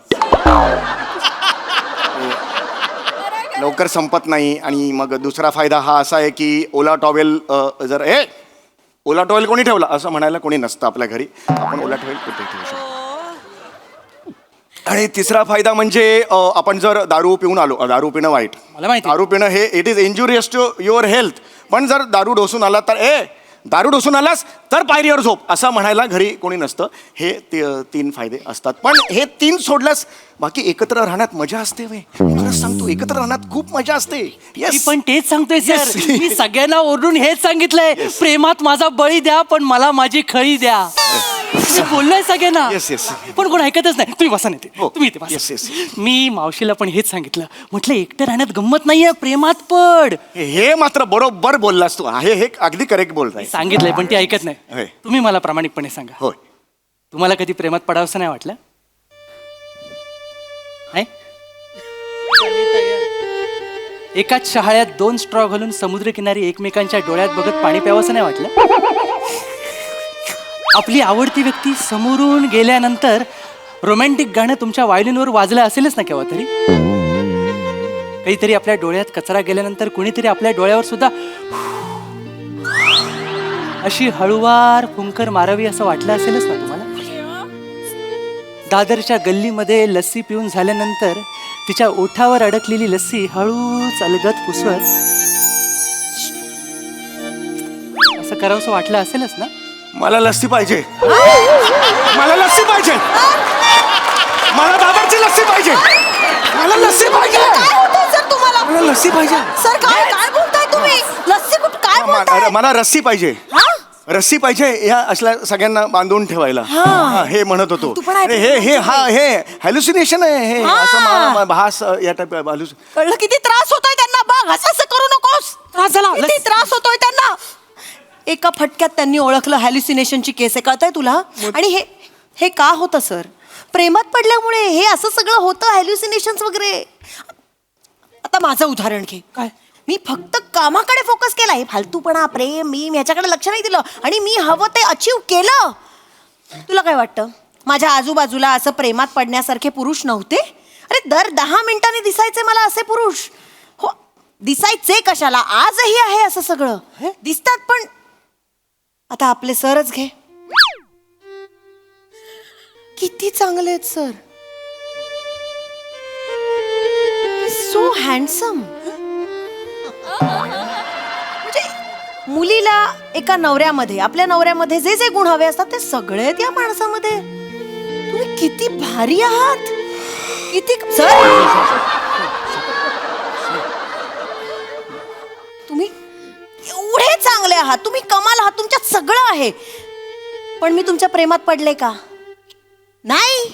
लवकर संपत नाही. आणि मग दुसरा फायदा हा असा आहे की ओला टॉवेल जर ओला टॉवेल कोणी ठेवला असं म्हणायला कोणी नसतं आपल्या घरी. आपण ओला टॉवेल कुठे ठेवू शकतो. आणि तिसरा फायदा म्हणजे आपण जर दारू पिऊन आलो. दारू पिणं वाईट. मला माहिती. दारू पिणं हे it is injurious to your health. पण जर दारू डोसून आला तर दारू डोसून आलास तर पायरीवर झोप असं म्हणायला घरी कोणी नसतं. हे 3 फायदे असतात. पण हे 3 सोडल्यास बाकी एकत्र राहण्यात मजा असते. खरंच सांगतो एकत्र राहण्यात खूप मजा असते. मी पण तेच सांगतोय सर. मी सगळ्यांना ओरडून हेच सांगितलंय. प्रेमात माझा बळी द्या पण मला माझी खळी द्या. मी बोललोय सगळ्यांना. येस. पण कोण ऐकतच नाही. तुम्ही बसा नाही. हो. तुम्ही इथे बसा. Yes. मी मावशीला पण हेच सांगितलं. म्हटलं एकटं राहण्यात गंमत नाहीये, प्रेमात पड. हे मात्र बरोबर बोललास तू. हे अगदी करेक्ट बोलताय. सांगितलंय पण ती ऐकत नाही. होय. तुम्ही मला प्रामाणिकपणे सांगा. होय. तुम्हाला कधी प्रेमात पडावंसं नाही वाटलं? नाही? एकाच शहाळ्यात 2 स्ट्रॉ घालून समुद्रकिनारी एकमेकांच्या डोळ्यात बघत पाणी प्यावंसं नाही वाटलं? आपली आवडती व्यक्ती समोरून गेल्यानंतर रोमॅन्टिक गाणं तुमच्या व्हायोलिनवर वाजलं असेलच ना केव्हा तरी? काहीतरी आपल्या डोळ्यात कचरा गेल्यानंतर कुणीतरी आपल्या डोळ्यावर सुद्धा अशी हळूवार फुंकर मारावी असं वाटलं असेलच ना तुम्हाला? दादरच्या गल्लीमध्ये लस्सी पिऊन झाल्यानंतर तिच्या ओठावर अडकलेली लस्सी हळूच अलगद पुसवत असं करावंसं वाटलं असेलच ना? मला लस्सी पाहिजे. मला लस्सी पाहिजे. मला दादरची लस्सी पाहिजे. मला लस्सी पाहिजे. काय होतंय सर तुम्हाला? मला लस्सी पाहिजे. सर काय बोलताय तुम्ही? लस्सी कुठं काय बोलताय? मला रस्सी पाहिजे. रस्सी पाहिजे ह्या असल्या सगळ्यांना बांधून ठेवायला. हे म्हणत होतो. तू पण ऐकलं हे हॅल्युसिनेशन आहे. हे असं मला भास या टाईप. कळलं किती त्रास होतोय त्यांना. बघ असं करू नकोस. त्रास झाला. किती त्रास होतोय त्यांना. एका फटक्यात त्यांनी ओळखलं हॅल्युसिनेशनची केस आहे. कळतंय तुला? आणि हे का होतं सर? प्रेमात पडल्यामुळे हे असं सगळं होतं. हॅल्युसिनेशन्स वगैरे. आता माझं उदाहरण घे. काय? मी फक्त कामाकडे फोकस केला. हे फालतूपणा प्रेम मी याच्याकडे लक्ष नाही दिलं आणि मी हवं ते अचीव केलं. तुला काय वाटतं माझ्या आजूबाजूला असं प्रेमात पडण्यासारखे पुरुष नव्हते? अरे दर 10 मिनिटांनी दिसायचे मला असे पुरुष. हो दिसायचे कशाला, आजही आहे असं सगळं दिसतात. पण आता आपले सरच घे, किती चांगले आहेत सर. So handsome. म्हणजे मुलीला एका नवऱ्यामध्ये, आपल्या नवऱ्यामध्ये जे जे गुण हवे असतात ते सगळे आहेत या माणसामध्ये. तुम्ही किती भारी आहात. किती सर, तुम्ही एवढे चांगले आहात, तुम्ही कमाल आहात, तुमच्यात सगळं आहे. पण मी तुमच्या प्रेमात पडले का? नाही,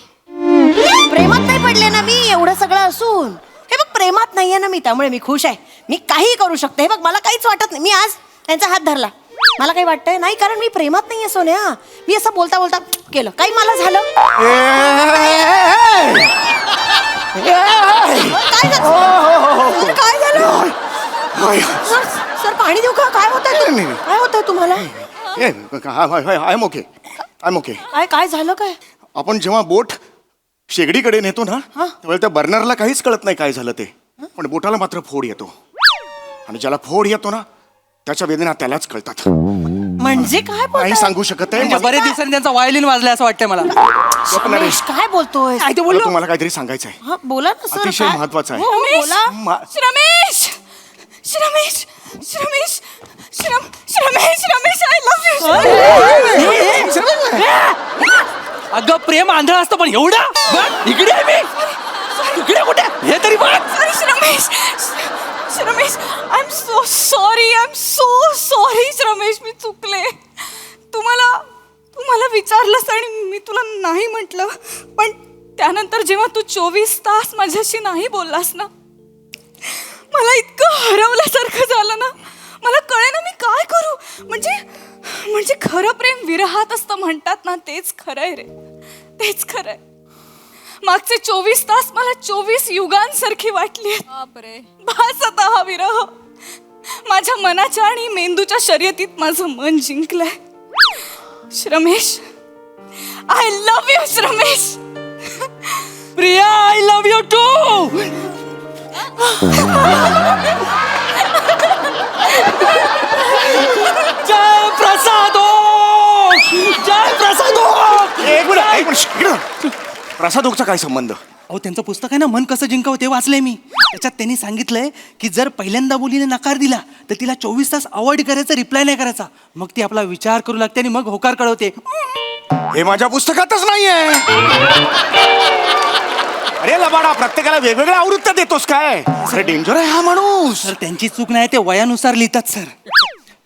प्रेमात नाही पडले ना मी, एवढं सगळं असून. हे बघ, प्रेमात नाहीये ना मी, त्यामुळे मी खुश आहे. मी काही करू शकते. हे बघ, मला काहीच वाटत नाही. मी आज त्यांचा हात धरला, मला काही वाटतंय नाही, कारण मी प्रेमात नाहीये सोन्या. मी असं बोलता बोलता केलं, काही मला झालं. काय झालं? काय झालं? सर, पाणी देऊ का? काय होतंय? काय होतंय तुम्हाला? I am okay, I am okay. काय झालं? काय आपण जेव्हा बोट शेगडीकडे नेतो ना, तेव्हा त्या बर्नरला काहीच कळत नाही काय झालं ते, पण बोटाला मात्र फोड येतो. आणि ज्याला फोड येतो ना, त्याच्या वेदना त्यालाच कळतात. म्हणजे काय नाही सांगू शकत आहे. बरेच दिवसांनी त्यांचा वायलिन वाजलाय असं वाटतंय मला. रमेश, काय बोलतोय? मला तुम्हाला काहीतरी सांगायचं आहे. हा, बोला ना सर. अतिशय काय? महत्वाचं आहे. हो, बोला. Ramesh, Ramesh, Ramesh, Ramesh, Ramesh, I love you. अगं प्रेम आंधळ असतं, पण एवढं इकडे आहे मी, इकडे कुठे हे तरी बघ. Ramesh, Ramesh, I am so sorry, I am so sorry Ramesh, मी चुकले. तुम्हाला विचारलंस आणि मी तुला नाही म्हटलं, पण त्यानंतर जेव्हा तू 24 तास माझ्याशी नाही बोललास ना, मला इतकं हरवल्यासारखं झालं ना. मला कळे ना मी काय करू. म्हणजे खरं प्रेम विरहात असतं म्हणतात ना, तेच खरं आहे रे, तेच खरं आहे. मागचे 24 तास मला 24 युगांसारखी वाटली. बापरे. बस आता हा विरह. माझ्या मनाच्या आणि मेंदूच्या शर्यतीत माझं मन जिंकलंय. Ramesh, I love you Ramesh. Priya, I love you too. जय प्रसादो, जय प्रसादो. एक मिनिट. प्रसादोगचा काय संबंध? अहो, त्यांचं पुस्तक आहे ना, मन कसं जिंकावं, ते वाचलंय मी. त्याच्यात त्यांनी सांगितलंय की जर पहिल्यांदा मुलीने नकार दिला तर तिला 24 तास अवॉइड करायचा, रिप्लाय नाही करायचा. मग ती आपला विचार करू लागते आणि मग होकार कळवते. हे माझ्या पुस्तकातच नाहीये. अरे लबाडा, प्रत्येकाला वेगवेगळ्या आवृत्त्या देतोस काय? अरे डेंजर आहे हा माणूस. सर, त्यांची चूक नाही, ते वयानुसार लिहितात सर.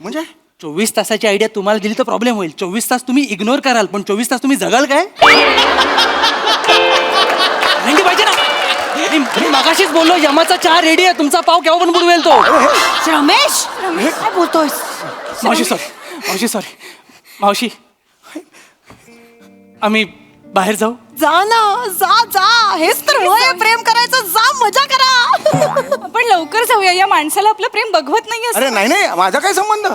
म्हणजे 24 तासाची आयडिया तुम्हाला दिली तर प्रॉब्लेम होईल. 24 तास तुम्ही इग्नोर कराल, पण 24 तास तुम्ही जगाल काय? भेंडी पाहिजे ना. मी मगाशीच बोललो, यमाचा चहा रेडी आहे, तुमचा पाव केव्हा पण बुडवेल तो. रमेश, काय बोलतोय? मावशी सॉरी मावशी, आम्ही बाहेर जाऊ. जा ना, जा. हेच तर वय प्रेम करायचं. जा, मजा करा. आपण लवकर जाऊया, या माणसाला आपलं प्रेम बघवत नाही. अरे नाही, माझा काय संबंध?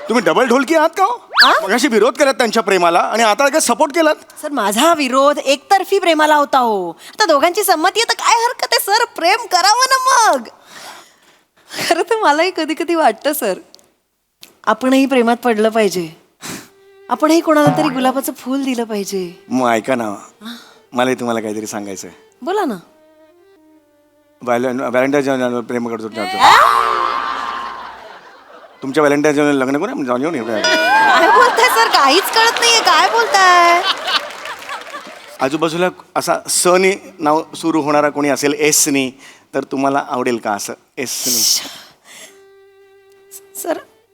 तुम्ही डबल ढोलकी आहात का? मगाशी विरोध करत त्यांच्या प्रेमाला आणि आता काय सपोर्ट केलात? सर, माझा विरोध एकतर्फी प्रेमाला होता हो. आता दोघांची संमती आहे तर काय हरकत आहे सर, प्रेम करावं ना मग. खरं तर मलाही कधी कधी वाटतं सर, आपणही प्रेमात पडलं पाहिजे. आपणही कोणाला तरी गुलाबाचं फूल दिलं पाहिजे. मग ऐका ना, मला तुम्हाला काहीतरी सांगायचं आहे. बोला ना. व्हॅलेंटाईन प्रेम करतो. तुमच्या व्हॅलेंटाईन लग्न करू जाऊन येऊ. काय बोलताय सर, काहीच कळत नाहीये. काय बोलताय? आजूबाजूला असा सनी नाव सुरू होणारा कोणी असेल, एसनी, तर तुम्हाला आवडेल का असं एसनी?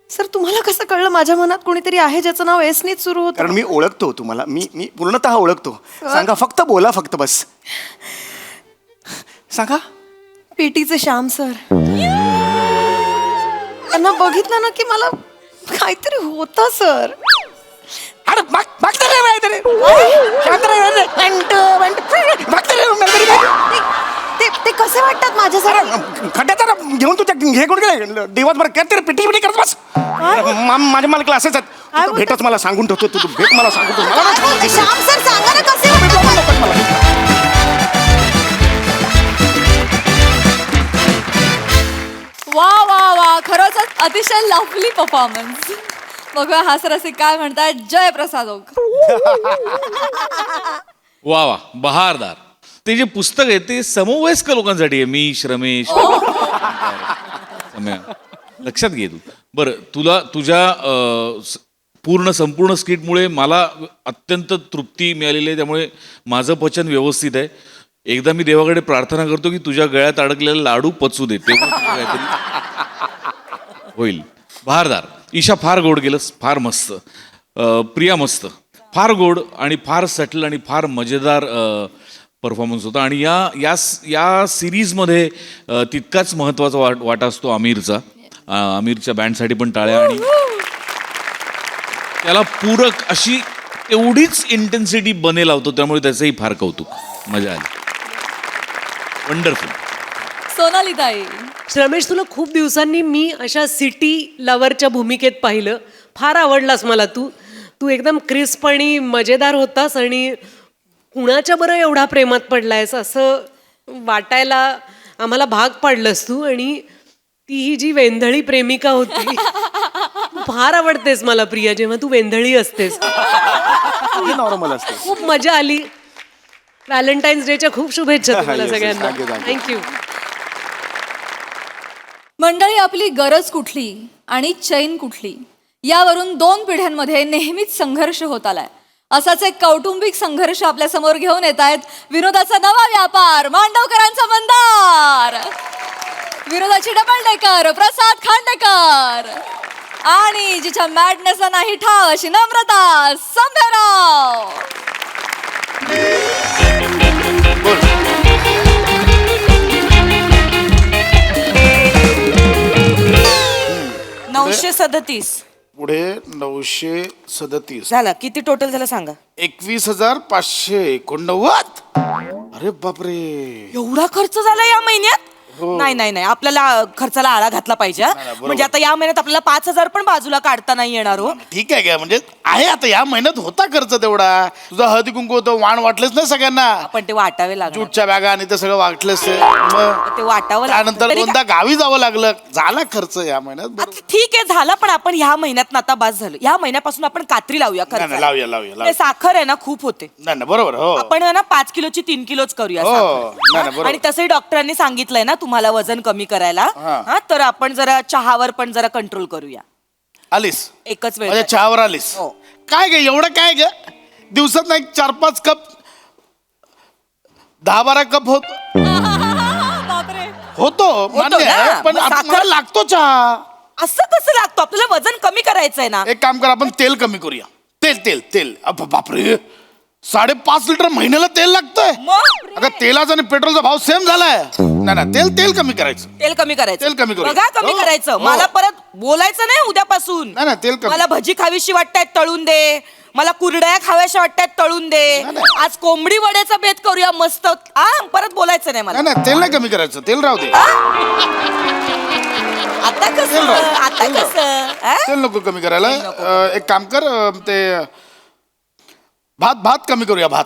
सर, तुम्हाला कसं कळलं माझ्या मनात कोणीतरी आहे ज्याचं नाव एसनीच सुरू होतं? कारण मी ओळखतो तुम्हाला. मी पूर्णतः ओळखतो. सांगा, फक्त बोला, फक्त बस सांगा. पीटीचे श्याम सर. त्यांना बघितलं ना की मला काहीतरी होतं सर. ते कसे वाटतात माझ्यासाठी? खड्ड्यात घेऊन तू हे कोण गेले दिवसभर करते पिटी करत बस. माझे मला क्लासेस आहेत, भेटच मला सांगून ठेवतो. तू भेट मला सांगून ठेवतो. श्याम सर, सांगा ना कसे वाटतात? वा वा वा, खरंच अतिशय लवली परफॉर्मन्स. बघूया हास्य रसिक काय म्हणतात. जयप्रसाद ओक. वा वा बहारदार. ते जे पुस्तक आहे ते समवयस्क लोकांसाठी आहे. मी रमेश सम्या. लक्षात घे तू. बरं तुला तुझ्या पूर्ण संपूर्ण स्किटमुळे मला अत्यंत तृप्ती मिळालेली आहे. त्यामुळे माझं पचन व्यवस्थित आहे. एकदा मी देवाकडे प्रार्थना करतो की तुझ्या गळ्यात अडकलेला लाडू पचू दे, तेव्हा तुझं काहीतरी होईल. बहारदार. ईशा फार गोड गेलंस, फार मस्त. प्रिया मस्त, फार गोड आणि फार सटल आणि फार मजेदार परफॉर्मन्स होता. आणि या सिरीजमध्ये तितकाच महत्त्वाचा वाटा असतो आमिरचा. आमिरच्या बँडसाठी पण टाळ्या. आणि त्याला पूरक अशी एवढीच इंटेन्सिटी बने लावतो, त्यामुळे त्याचंही फार कौतुक. मजा आली. वंडरफुल. सोनाली ताई. रमेश, तुला खूप दिवसांनी मी अशा सिटी लवरच्या भूमिकेत पाहिलं. फार आवडलास मला तू एकदम क्रिस्प आणि मजेदार होतास. आणि कुणाच्या बरं एवढा प्रेमात पडलायस असं वाटायला आम्हाला भाग पाडलंस तू. आणि ती ही जी वेंधळी प्रेमिका होती, तू फार आवडतेस मला प्रिया, जेव्हा तू वेंधळी असतेस. नॉर्मल असते. खूप मजा आली. व्हॅलेंटाईन्स डेच्या खूप शुभेच्छा तुम्हाला सगळ्यांना. थँक्यू. मंडळी, आपली गरज कुठली आणि चैन कुठली यावरून 2 पिढ्यांमध्ये नेहमीच संघर्ष होत आलाय. असाच एक कौटुंबिक संघर्ष आपल्या समोर घेऊन येत आहेत विनोदाचा नवा व्यापार, मांडवकरांचा मंदार. विनोदाची डबल डेकर प्रसाद खांडेकर. आणि जिच्या मॅडनेसला नाही ठाव अशी नम्रता संभेराव. 937. पुढे 937 झालं. किती टोटल झालं सांगा. 21,589. अरे बापरे. एवढा खर्च झाला या महिन्यात? नाही आपल्याला खर्चाला आळा घातला पाहिजे. म्हणजे आता या महिन्यात आपल्याला 5,000 पण बाजूला काढता नाही येणार हो. ठीक आहे, म्हणजे आहे आता या महिन्यात होता खर्च तेवढा. तुझा हळदी कुंकू होतं, वाण वाटलेच ना सगळ्यांना. पण ते वाटावे लागले. जूटच्या बॅगा आणि ते सगळं वाटलेच. मग ते वाटावं त्यानंतर तरी दोनदा गावी जावं लागलं. झाला खर्च या महिन्यात. आता ठीक आहे झाला, पण आपण ह्या महिन्यात आता बास झालं. या महिन्यापासून आपण कात्री लावूया. नाही, खर्च लावूया. साखर आहे ना खूप होते. नाही बरोबर. हो आपण आहे ना 5 किलोची 3 किलोच करूया हो. साखर. नाही, बरोबर. आणि तसंही डॉक्टरांनी सांगितलंय ना तुम्हाला वजन कमी करायला. हा, तर आपण जरा चहावर पण जरा कंट्रोल करूया. आलीस एकच वेळ माझ्या चहावर आलीस. हो. काय ग एवढं काय ग, दिवसात नाही 4-5 कप 10-12 कप होतो मान्य ना? आहे, पण मग आता साखर- मला लागतो चहा. असं कसं लागतो? आपल्याला वजन कमी करायचंय ना. एक काम कर, आपण तेल कमी करूया. तेल बापरे 5.5 लिटर महिन्याला तेल लागतंय. मग अगं तेलाचा आणि पेट्रोलचा भाव सेम झालाय. नाही तेल कमी करायचं. तेल कमी करायचं. तेल कमी करूया. बघा कमी हो, करायचं. हो. मला परत बोलायचं नाही उद्यापासून. नाही, तेल कमी. मला भजी खावीशी वाटतायत तळून दे. मला कुरड्या खाव्याशा वाटतायत तळून दे. आज कोंबडी वड्याचा बेत करूया मस्त. परत बोलायचं नाही मला. नाही तेल नाही कमी करायचं, तेल राहू दे. आता कसं तेल राहू. आता कसं तेल नको कमी करायला. एक काम कर, ते भात कमी करूया. भात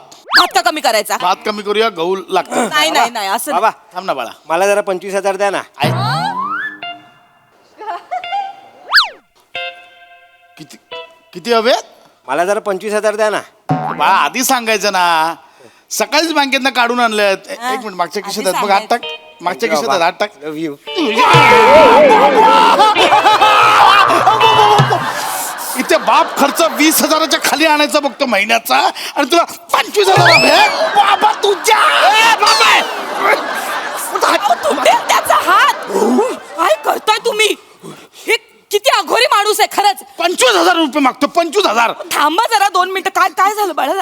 का कमी करायचा? भात कमी करूया. गहू लागतं. नाही असं बाबा थांब ना बाळा. मला जरा 25,000 द्या ना. किती हवे? मला जरा 25,000 द्या ना. बाळा आधी सांगायचं ना. सकाळीच बँकेतनं काढून आणलं. एक मिनिट, मागच्या खिशात आहेत बघ. हात टाक. मागच्या खिशात आहेत, हात टाक. Love you. इथे बाप खर्च 20,000च्या खाली आणायचा बघतो महिन्याचा, आणि तुला 25,000 हवे? बाबा तुझ्या त्याचा हात काय करताय तुम्ही? हे किती अघोरी माणूस आहे खरंच. 25,000 रुपये मागतो. 25,000. थांबा जरा 2 मिनिटं. काय झालं बाळा?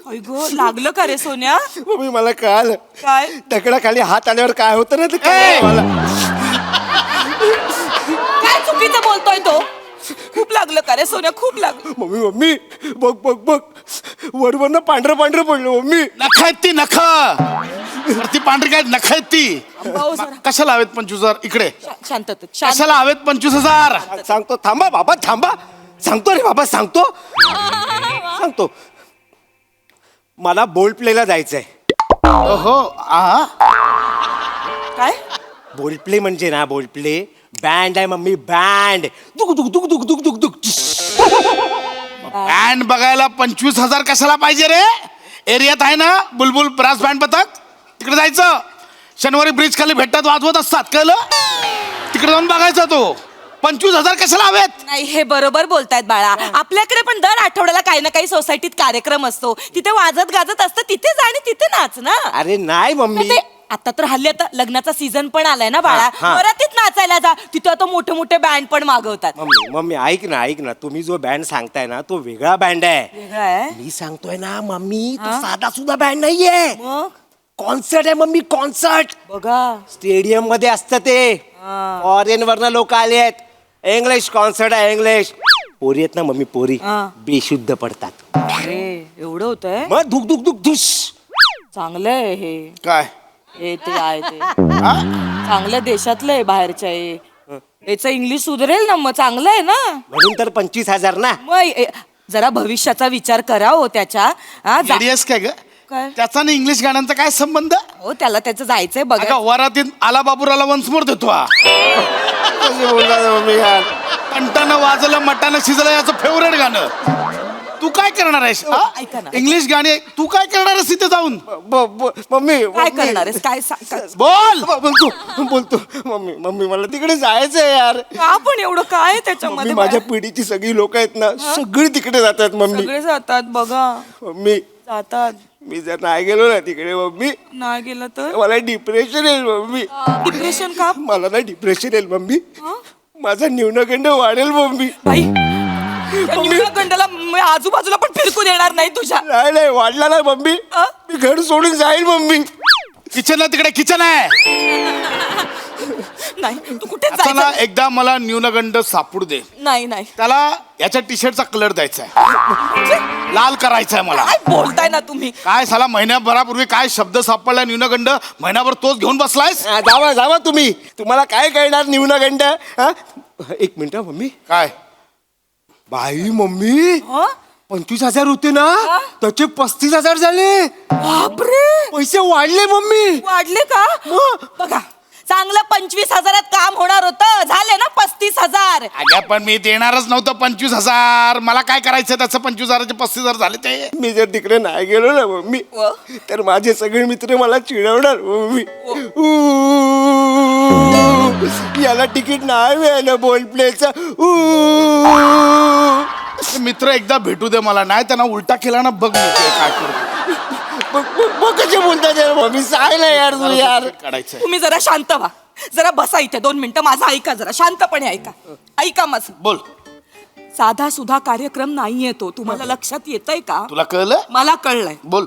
अय गो, लागलं का रे सोन्या? मम्मी मला कळालं. काय? दगडाखाली हात आल्यावर काय होतं ना ते ए! कळलं मला. काय चुकीचं बोलतोय तो? खूप लागलं का रे सोन्या? खूप लागलं. मम्मी बघ वरवरनं पांढरं पडलं मम्मी. नख आहेत ती, नख. ती पांढरी काय नख आहेत ती. भाऊ जरा कशाला हवेत 25,000? इकडे शांततेत कशाला हवेत 25,000? सांगतो, थांबा बाबा थांबा. सांगतो रे बाबा, सांगतो. मला बोल्ड प्लेला जायचंय. हो. काय? बोल्ड प्ले म्हणजे ना, बोल्ड प्ले बँड आहे मम्मी बँड दुक दुक दुक दुक दुक दुक दुक बँड बघायला 25,000 कशाला पाहिजे रे? एरियात आहे ना बुलबुल ब्रास बँड पथक, तिकडे जायचं. शनिवारी ब्रिज खाली भेटतात, वाजवत असतात, कळलं? तिकडे जाऊन बघायचा तो. 25,000 कशाला हवेत? नाही हे बरोबर बोलतायत बाळा. आपल्याकडे पण दर आठवड्याला काही ना काही सोसायटीत कार्यक्रम असतो, तिथे वाजत गाजत असतं, तिथे जा आणि तिथे नाच ना. अरे नाही मम्मी. ते आता तर हल्ली आता लग्नाचा सीझन पण आलाय ना बाळा, हा. वरातीत नाचायला जा. तिथे आता मोठे मोठे बँड पण मागवतात. मम्मी मम्मी ऐक ना तुम्ही जो बँड सांगताय ना तो वेगळा बँड आहे. वेगळं आहे? मी सांगतोय ना मम्मी तो साधा सुद्धा बँड नाहीये. मग कॉन्सर्ट आहे मम्मी, कॉन्सर्ट. बघा स्टेडियम मध्ये असतं ते. फॉरेन वरनं लोक आले आहेत. इंग्लिश कॉन्सर्ट आहे, इंग्लिश. पोरी आहेत ना मम्मी, पोरी बेशुद्ध पडतात. अरे एवढं होतंय? मग धुक धुक धुक धुस. चांगलंय हे. काय हे ते आहे ते चांगलं देशातलं आहे, बाहेरच्या आहे. याचं इंग्लिश सुधरेल ना, मग चांगलं आहे ना. म्हणून तर 25,000 ना. मग जरा भविष्याचा विचार करा हो त्याच्या. जेडीएस काय ग? काय? त्याचा आणि इंग्लिश गाण्यांचा काय संबंध? हो त्याला त्याचं जायचंय बघा. अगं, वरातीत आला बाबूराला वन्स मोर देतो हा. कशी बोलतात मम्मी यार. कंटानं वाजलं मटानं शिजलं याचं फेवरेट गाणं. तू काय करणार आहेस? हा? ऐका ना. इंग्लिश गाणी तू काय करणार आहेस तिथे जाऊन? मम्मी काय करणार आहेस? काय बोल. बोलतो मम्मी मला तिकडे जायचंय यार. का पण एवढं काय मम्मी त्याच्यामध्ये? माझ्या पिढीची सगळी लोक आहेत ना, सगळी तिकडे जातात मम्मी. सगळे जातात बघा. मम्मी जातात. मी जर नाही गेलो ना तिकडे मम्मी, नाही गेलं तर मला डिप्रेशन येईल मम्मी. डिप्रेशन का? मला ना डिप्रेशन येईल मम्मी. माझा न्यूनगंड वाढेल मम्मी. गंडाला आजूबाजूला पण फिरकू देणार नाही तुझ्या. नाही वाढला नाही मम्मी. मी घर सोडून जाईल मम्मी. किचन आहे तिकडे, किचन आहे. नाही तू कुठे आता ना जायचं? एकदा मला न्यूनगंड सापडू दे. नाही नाही त्याला याच्या टी शर्टचा कलर द्यायचा आहे, लाल करायचा आहे मला. काय बोलताय ना तुम्ही? काय साला महिन्याभरापूर्वी काय शब्द सापडला न्यूनगंड, महिनाभर तोच घेऊन बसलायस. जावा तुम्ही, तुम्हाला काय कळणार न्यूनगंड. एक मिनिट मम्मी. काय बाई मम्मी, हं? 25,000 होते ना, त्याचे 35,000 झाले. बापरे, पैसे वाढले मम्मी. वाढले का? बघा चांगलं 25,000 काम होणार होतं, झाले ना 35,000. अगं पण मी देणारच नव्हतं 25,000. मला काय करायचं त्याचं 25,000चे 35,000 झाले ते. मी जर तिकडे नाही गेलो ना मम्मी, तर माझे सगळे मित्र मला चिडवणार मम्मी. याला तिकीट नाही मिळालं बोल प्लेचं. मित्र एकदा भेटू दे मला, नाही त्यांना उलटा केला ना बघ मी ते काय करतो. मग कसे बोलतात यार मम्मी, सांग ना यार तू यार. काढायचं तुम्ही जरा शांत व्हा, जरा बसा इथे 2 मिनिटं, माझं ऐका जरा, शांतपणे ऐका माझं. बोल. साधा सुधा कार्यक्रम नाहीये तो, तुम्हाला लक्षात येतंय का? तुला कळलं? मला कळलंय. बोल.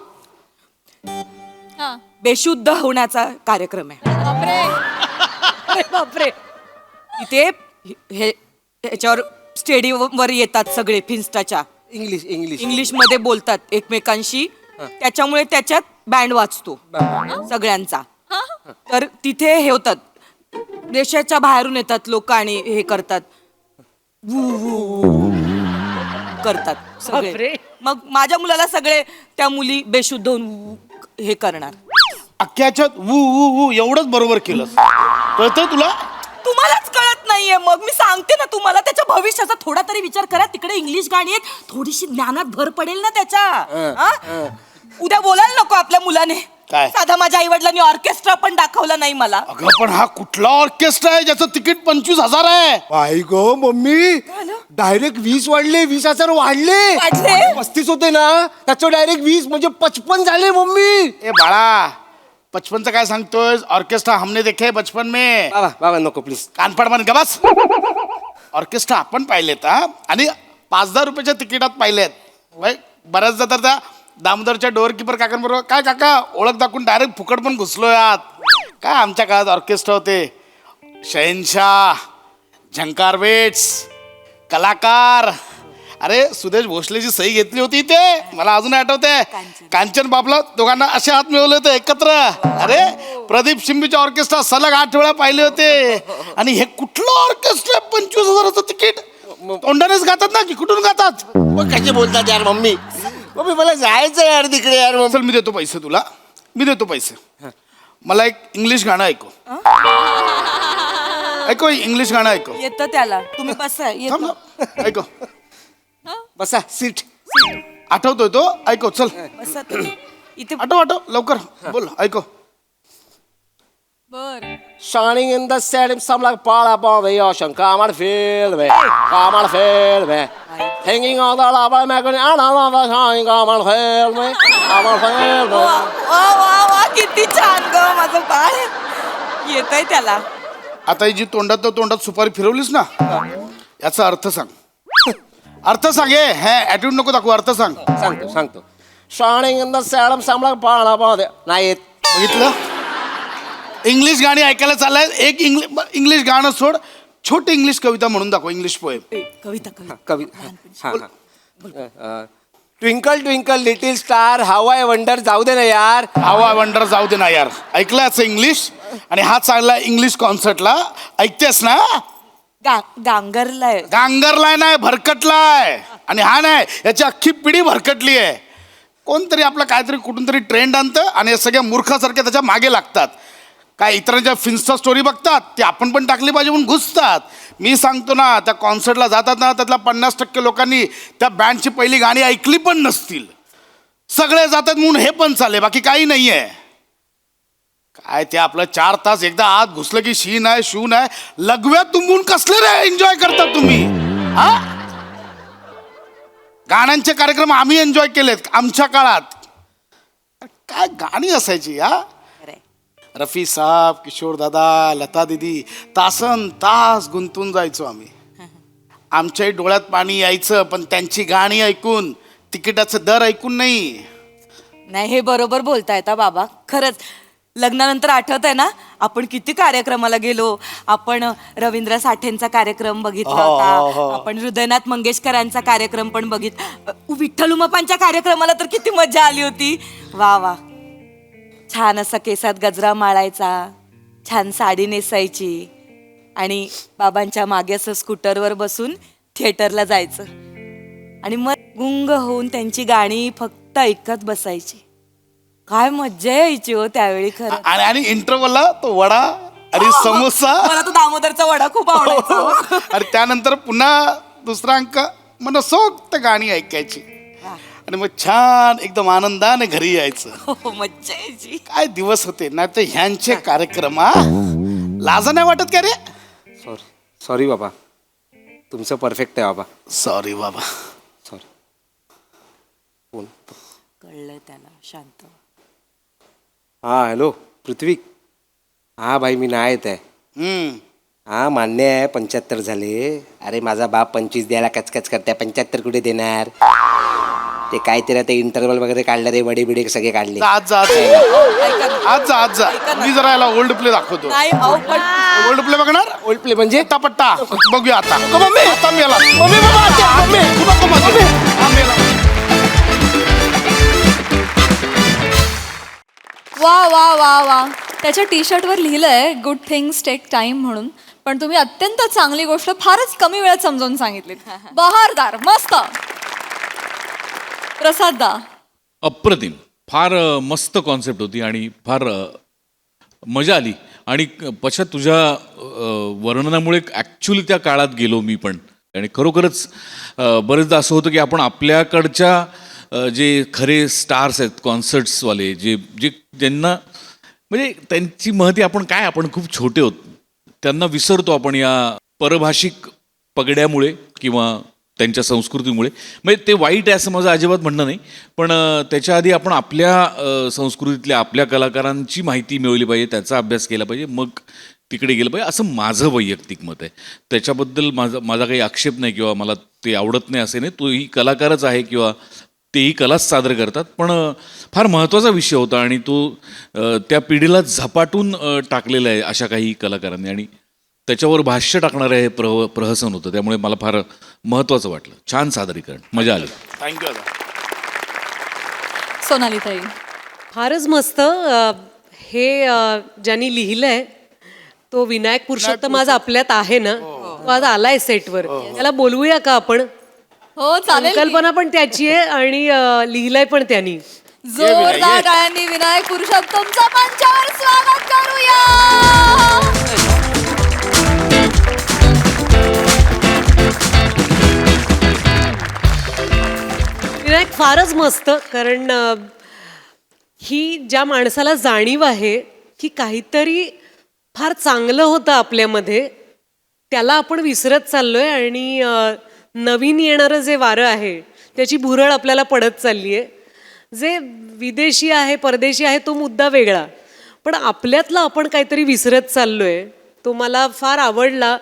बेशुद्ध होण्याचा कार्यक्रम आहे. अरे बापरे. इथे ह्याच्यावर स्टेडियमवर येतात सगळे फिन्स्टाच्या, इंग्लिश मध्ये बोलतात एकमेकांशी, त्याच्यामुळे त्याच्यात बँड वाजतो सगळ्यांचा. तर तिथे हे होतात, देशाच्या बाहेरून येतात लोक आणि हे करतात, वू वू करतात सगळे. मग माझ्या मुलाला सगळे त्या मुली बेशुद्ध होऊन वू हे करणार. अख्ख्याच्यात वू वू वू एवढंच बरोबर केलं. कळतंय तुला? तुम्हालाच कळत नाहीये. मग मी सांगते ना तुम्हाला, त्याच्या भविष्याचा थोडा तरी विचार करा. तिकडे इंग्लिश गाणी आहेत, थोडीशी ज्ञानात भर पडेल ना त्याच्या. उद्या बोलायला नको आपल्या मुलाने. काय? साधा माझ्या आई वडिलांनी ऑर्केस्ट्रा पण दाखवला नाही मला. अगं पण हा कुठला ऑर्केस्ट्रा आहे ज्याचं तिकीट 25,000 आहे? आई गो मम्मी, डायरेक्ट 20 वाढले, 20,000 वाढले. 35 होते ना, त्याचं डायरेक्ट 20 म्हणजे 55 झाले मम्मी. ए बाळा, 55चं काय सांगतोय? ऑर्केस्ट्रा हमने देखे बचपन में. बाबा नको प्लीज. कानपड बन का बस. ऑर्केस्ट्रा आपण पाहिलेत हा, आणि 5,000 रुपयाच्या तिकिटात पाहिलेत. बऱ्याचदा तर त्या दामोदरच्या डोअरकीपर काकांबरोबर, काय काका ओळख दाखवून डायरेक्ट फुकट पण घुसलो यात. काय आमच्या काळात ऑर्केस्ट्रा होते, शहनशाह, झंकार वेट्स, कलाकार. अरे सुदेश भोसलेची सही घेतली होती ते, मला अजून आठवते. कांचन बाबला दोघांना असे हात मिळवले होते एकत्र. अरे प्रदीप शिंबीच्या ऑर्केस्ट्रा सलग 8 वेळा पाहिले होते. आणि हे कुठलं ऑर्केस्ट्रा? 25,000चं तिकीट. तोंडानेच गातात ना की कुठून गातात? मग कसे बोलतात यार मम्मी. मम्मी मला जायचं यार तिकडे यार. चल मी देतो पैसे तुला, मी देतो पैसे. मला एक इंग्लिश गाणं ऐकू. ऐको इंग्लिश गाणं ऐको येतं त्याला तुम्ही बसा थांब येतं ना. ऐको बसा सीट आठवतोय तो ऐको चल बसा तुम्ही. इथे आठव लवकर बोल ऐको बर Shining in the setting, some like Paul upon the ocean. Come on, feel me. Come on, feel me. Hanging on the lava, making on the shine. Come on, feel me. Come on, feel me. वा वा वा किती छान ग माझं बाळ येतंय त्याला. आता ही जी तोंडात सुपारी फिरवलीस ना याचा अर्थ सांग अर्थ सांग हे ॲटिट्यूड नको दाखवू अर्थ सांग सांगतो. Shining in the setting, some like Paul upon the... नाही येत. बघितलं इंग्लिश गाणी ऐकायला चाललंय एक इंग्लिश गाणं सोड छोटी इंग्लिश कविता म्हणून दाखव इंग्लिश पोएम कविता कविता कवी twinkle twinkle little star how I wonder जाऊ दे ना यार हवा वंडर जाऊ दे ना यार ऐकलं याचं इंग्लिश आणि हा चालला इंग्लिश कॉन्सर्टला ऐकतेस ना गांगरलाय गांगरलाय नाही भरकटलाय आणि हा नाही याची अख्खी पिढी भरकटली आहे कोणतरी आपलं काहीतरी कुठून तरी ट्रेंड आणतं आणि या सगळ्या मूर्खासारख्या त्याच्या मागे लागतात काय इतरांच्या फिन्स्टा स्टोरी बघतात ते आपण पण टाकली पाहिजे म्हणून घुसतात मी सांगतो ना त्या कॉन्सर्टला जातात ना त्यातल्या 50% लोकांनी त्या बँडची पहिली गाणी ऐकली पण नसतील सगळे जातात म्हणून हे पण चालले बाकी काही नाही आहे काय ते आपलं 4 तास एकदा आत घुसलं की शी नाही शू नाही लघव्यात तुंबून कसले रे एन्जॉय करतात तुम्ही हा गाण्यांचे कार्यक्रम आम्ही एन्जॉय केलेत आमच्या काळात काय गाणी असायची हा रफी साहेब किशोर दादा लता दिदी तासन तास गुंतून जायचो आम्ही आमच्याही डोळ्यात पाणी यायचं पण त्यांची गाणी ऐकून तिकिटाचं दर ऐकून नाही नाही हे बरोबर बोलतायत बाबा खरंच लग्नानंतर आठवत आहे ना आपण किती कार्यक्रमाला गेलो आपण रवींद्र साठेंचा कार्यक्रम बघितला होता आपण हृदयनाथ मंगेशकरांचा कार्यक्रम पण विठ्ठल उमापांच्या कार्यक्रमाला तर किती मजा आली होती वा वा छान असा केसात गजरा माळायचा छान साडी नेसायची आणि बाबांच्या मागे असं स्कूटरवर बसून थिएटरला जायचं आणि मग गुंग होऊन त्यांची गाणी फक्त ऐकत बसायची काय मज्जा यायची हो त्यावेळी खरं आणि इंटरव्हलला तो वडा आणि समोसा मला तो दामोदरचा वडा खूप आवडायचा आणि त्यानंतर पुन्हा दुसरा अंक मनसोक्त गाणी ऐकायची आणि मग छान एकदम आनंदाने घरी यायचं मज्जा यायची काय दिवस होते नाही तर ह्यांचे कार्यक्रम लाजा नाही वाटत का रे सॉरी बाबा तुमचं परफेक्ट आहे बाबा सॉरी बाबा सॉरी कळलं त्याला शांत हा हॅलो पृथ्वी हा भाई मी नाही येत आहे हा मान्य आहे 75 झाले अरे माझा बाप 25 द्यायला कचकच करते 75 कुठे देणार ते काहीतरी ते इंटरव्हल वगैरे काढलं रे वडे बिडे सगळे काढले आज जा मी जरा याला ओल्ड प्ले दाखवतो नाही ओल्ड प्ले बघणार ओल्ड प्ले म्हणजे पट्टा बघूया आता मम्मी आता मेला मम्मी बाबा वा वा वा वा त्याच्या टी शर्टवर लिहिलंय गुड थिंग्स टेक टाइम म्हणून पण तुम्ही अत्यंत चांगली गोष्ट फारच कमी वेळात समजावून सांगितलीत बहारदार मस्त प्रसाददा अप्रतिम फार मस्त कॉन्सेप्ट होती आणि फार मजा आली आणि पश्चात तुझ्या वर्णनामुळे ॲक्च्युली त्या काळात गेलो मी पण आणि खरोखरच बरेचदा असं होतं की आपण आपल्याकडच्या जे खरे स्टार्स आहेत कॉन्सर्ट्सवाले जे जे ज्यांना म्हणजे त्यांची महती आपण खूप छोटे होत त्यांना विसरतो आपण या परभाषिक पगड्यामुळे किंवा त्यांच्या संस्कृतीमुळे म्हणजे ते वाईट आहे असं माझं अजिबात म्हणणं नाही पण त्याच्या आधी आपण आपल्या संस्कृतीतल्या आपल्या कलाकारांची माहिती मिळवली पाहिजे त्याचा अभ्यास केला पाहिजे मग तिकडे गेलं पाहिजे असं माझं वैयक्तिक मत आहे त्याच्याबद्दल माझा काही आक्षेप नाही किंवा मला ते आवडत नाही असे नाही तोही कलाकारच आहे किंवा तेही कलाच सादर करतात पण फार महत्त्वाचा विषय होता आणि तो त्या पिढीला झपाटून टाकलेला आहे अशा काही कलाकारांनी आणि त्याच्यावर भाष्य टाकणारं हे प्रहसन होतं त्यामुळे मला फार महत्त्वाचं वाटलं छान सादरीकरण मजा आली थँक्यू सोनाली ताई फारच मस्त हे ज्यांनी लिहिलंय तो विनायक पुरुषोत्तम आज आपल्यात आहे ना तो आज आलाय सेटवर त्याला बोलवूया का आपण हो चालेल संकल्पना पण त्याची आहे आणि लिहिलंय पण त्यांनी जोरदार टाळ्यांनी विनायक पुरुषोत्तमचं मंचावर स्वागत करूया फारच मस्त, कारण ही ज्या माणसाला जाणीव आहे की काहीतरी फार चांगलं होतं आपल्यामध्ये, त्याला आपण विसरत चाललोय आणि नवीन येणारं जे वारं आहे त्याची भुरळ आपल्याला पडत चालली आहे. जे विदेशी आहे, परदेशी आहे, तो मुद्दा वेगळा, पण आपल्यातलं आपण काहीतरी विसरत चाललोय. तो मला फार आवडला.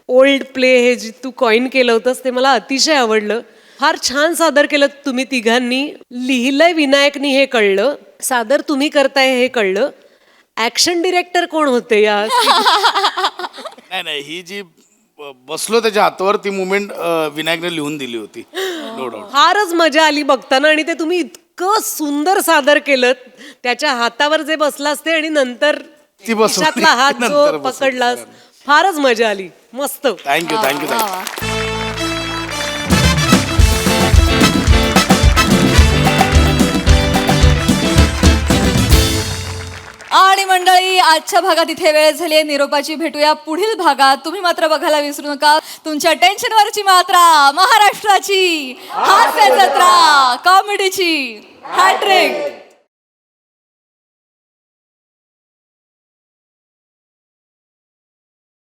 ओल्ड प्ले हे जे तू कॉईन केलं होतंस ते मला अतिशय आवडलं. फार छान सादर केलं तुम्ही तिघांनी. लिहिलंय विनायकनी हे कळलं, सादर तुम्ही करताय हे कळलं. ऍक्शन डिरेक्टर कोण होते या नाही नाही, ही जी बसलो त्याच्या हातावर ती मुवमेंट विनायकने लिहून दिली होती. No doubt. फारच मजा आली बघताना, आणि ते तुम्ही इतकं सुंदर सादर केलं. त्याच्या हातावर जे बसलास ते आणि नंतर ती बसवली. खिशातला हात जो नंतर बसवली. पकडलास, फारच मजा आली. मस्त. Thank you thank you thank you. आणि मंडळी, आजच्या भागात इथे वेळ झाली आहे निरोपाची. भेटूया पुढील भागात. तुम्ही मात्र बघायला विसरू नका तुमच्या टेन्शनवरची मात्रा, महाराष्ट्राची हास्य जत्रा, कॉमेडीची हॅट्रिक.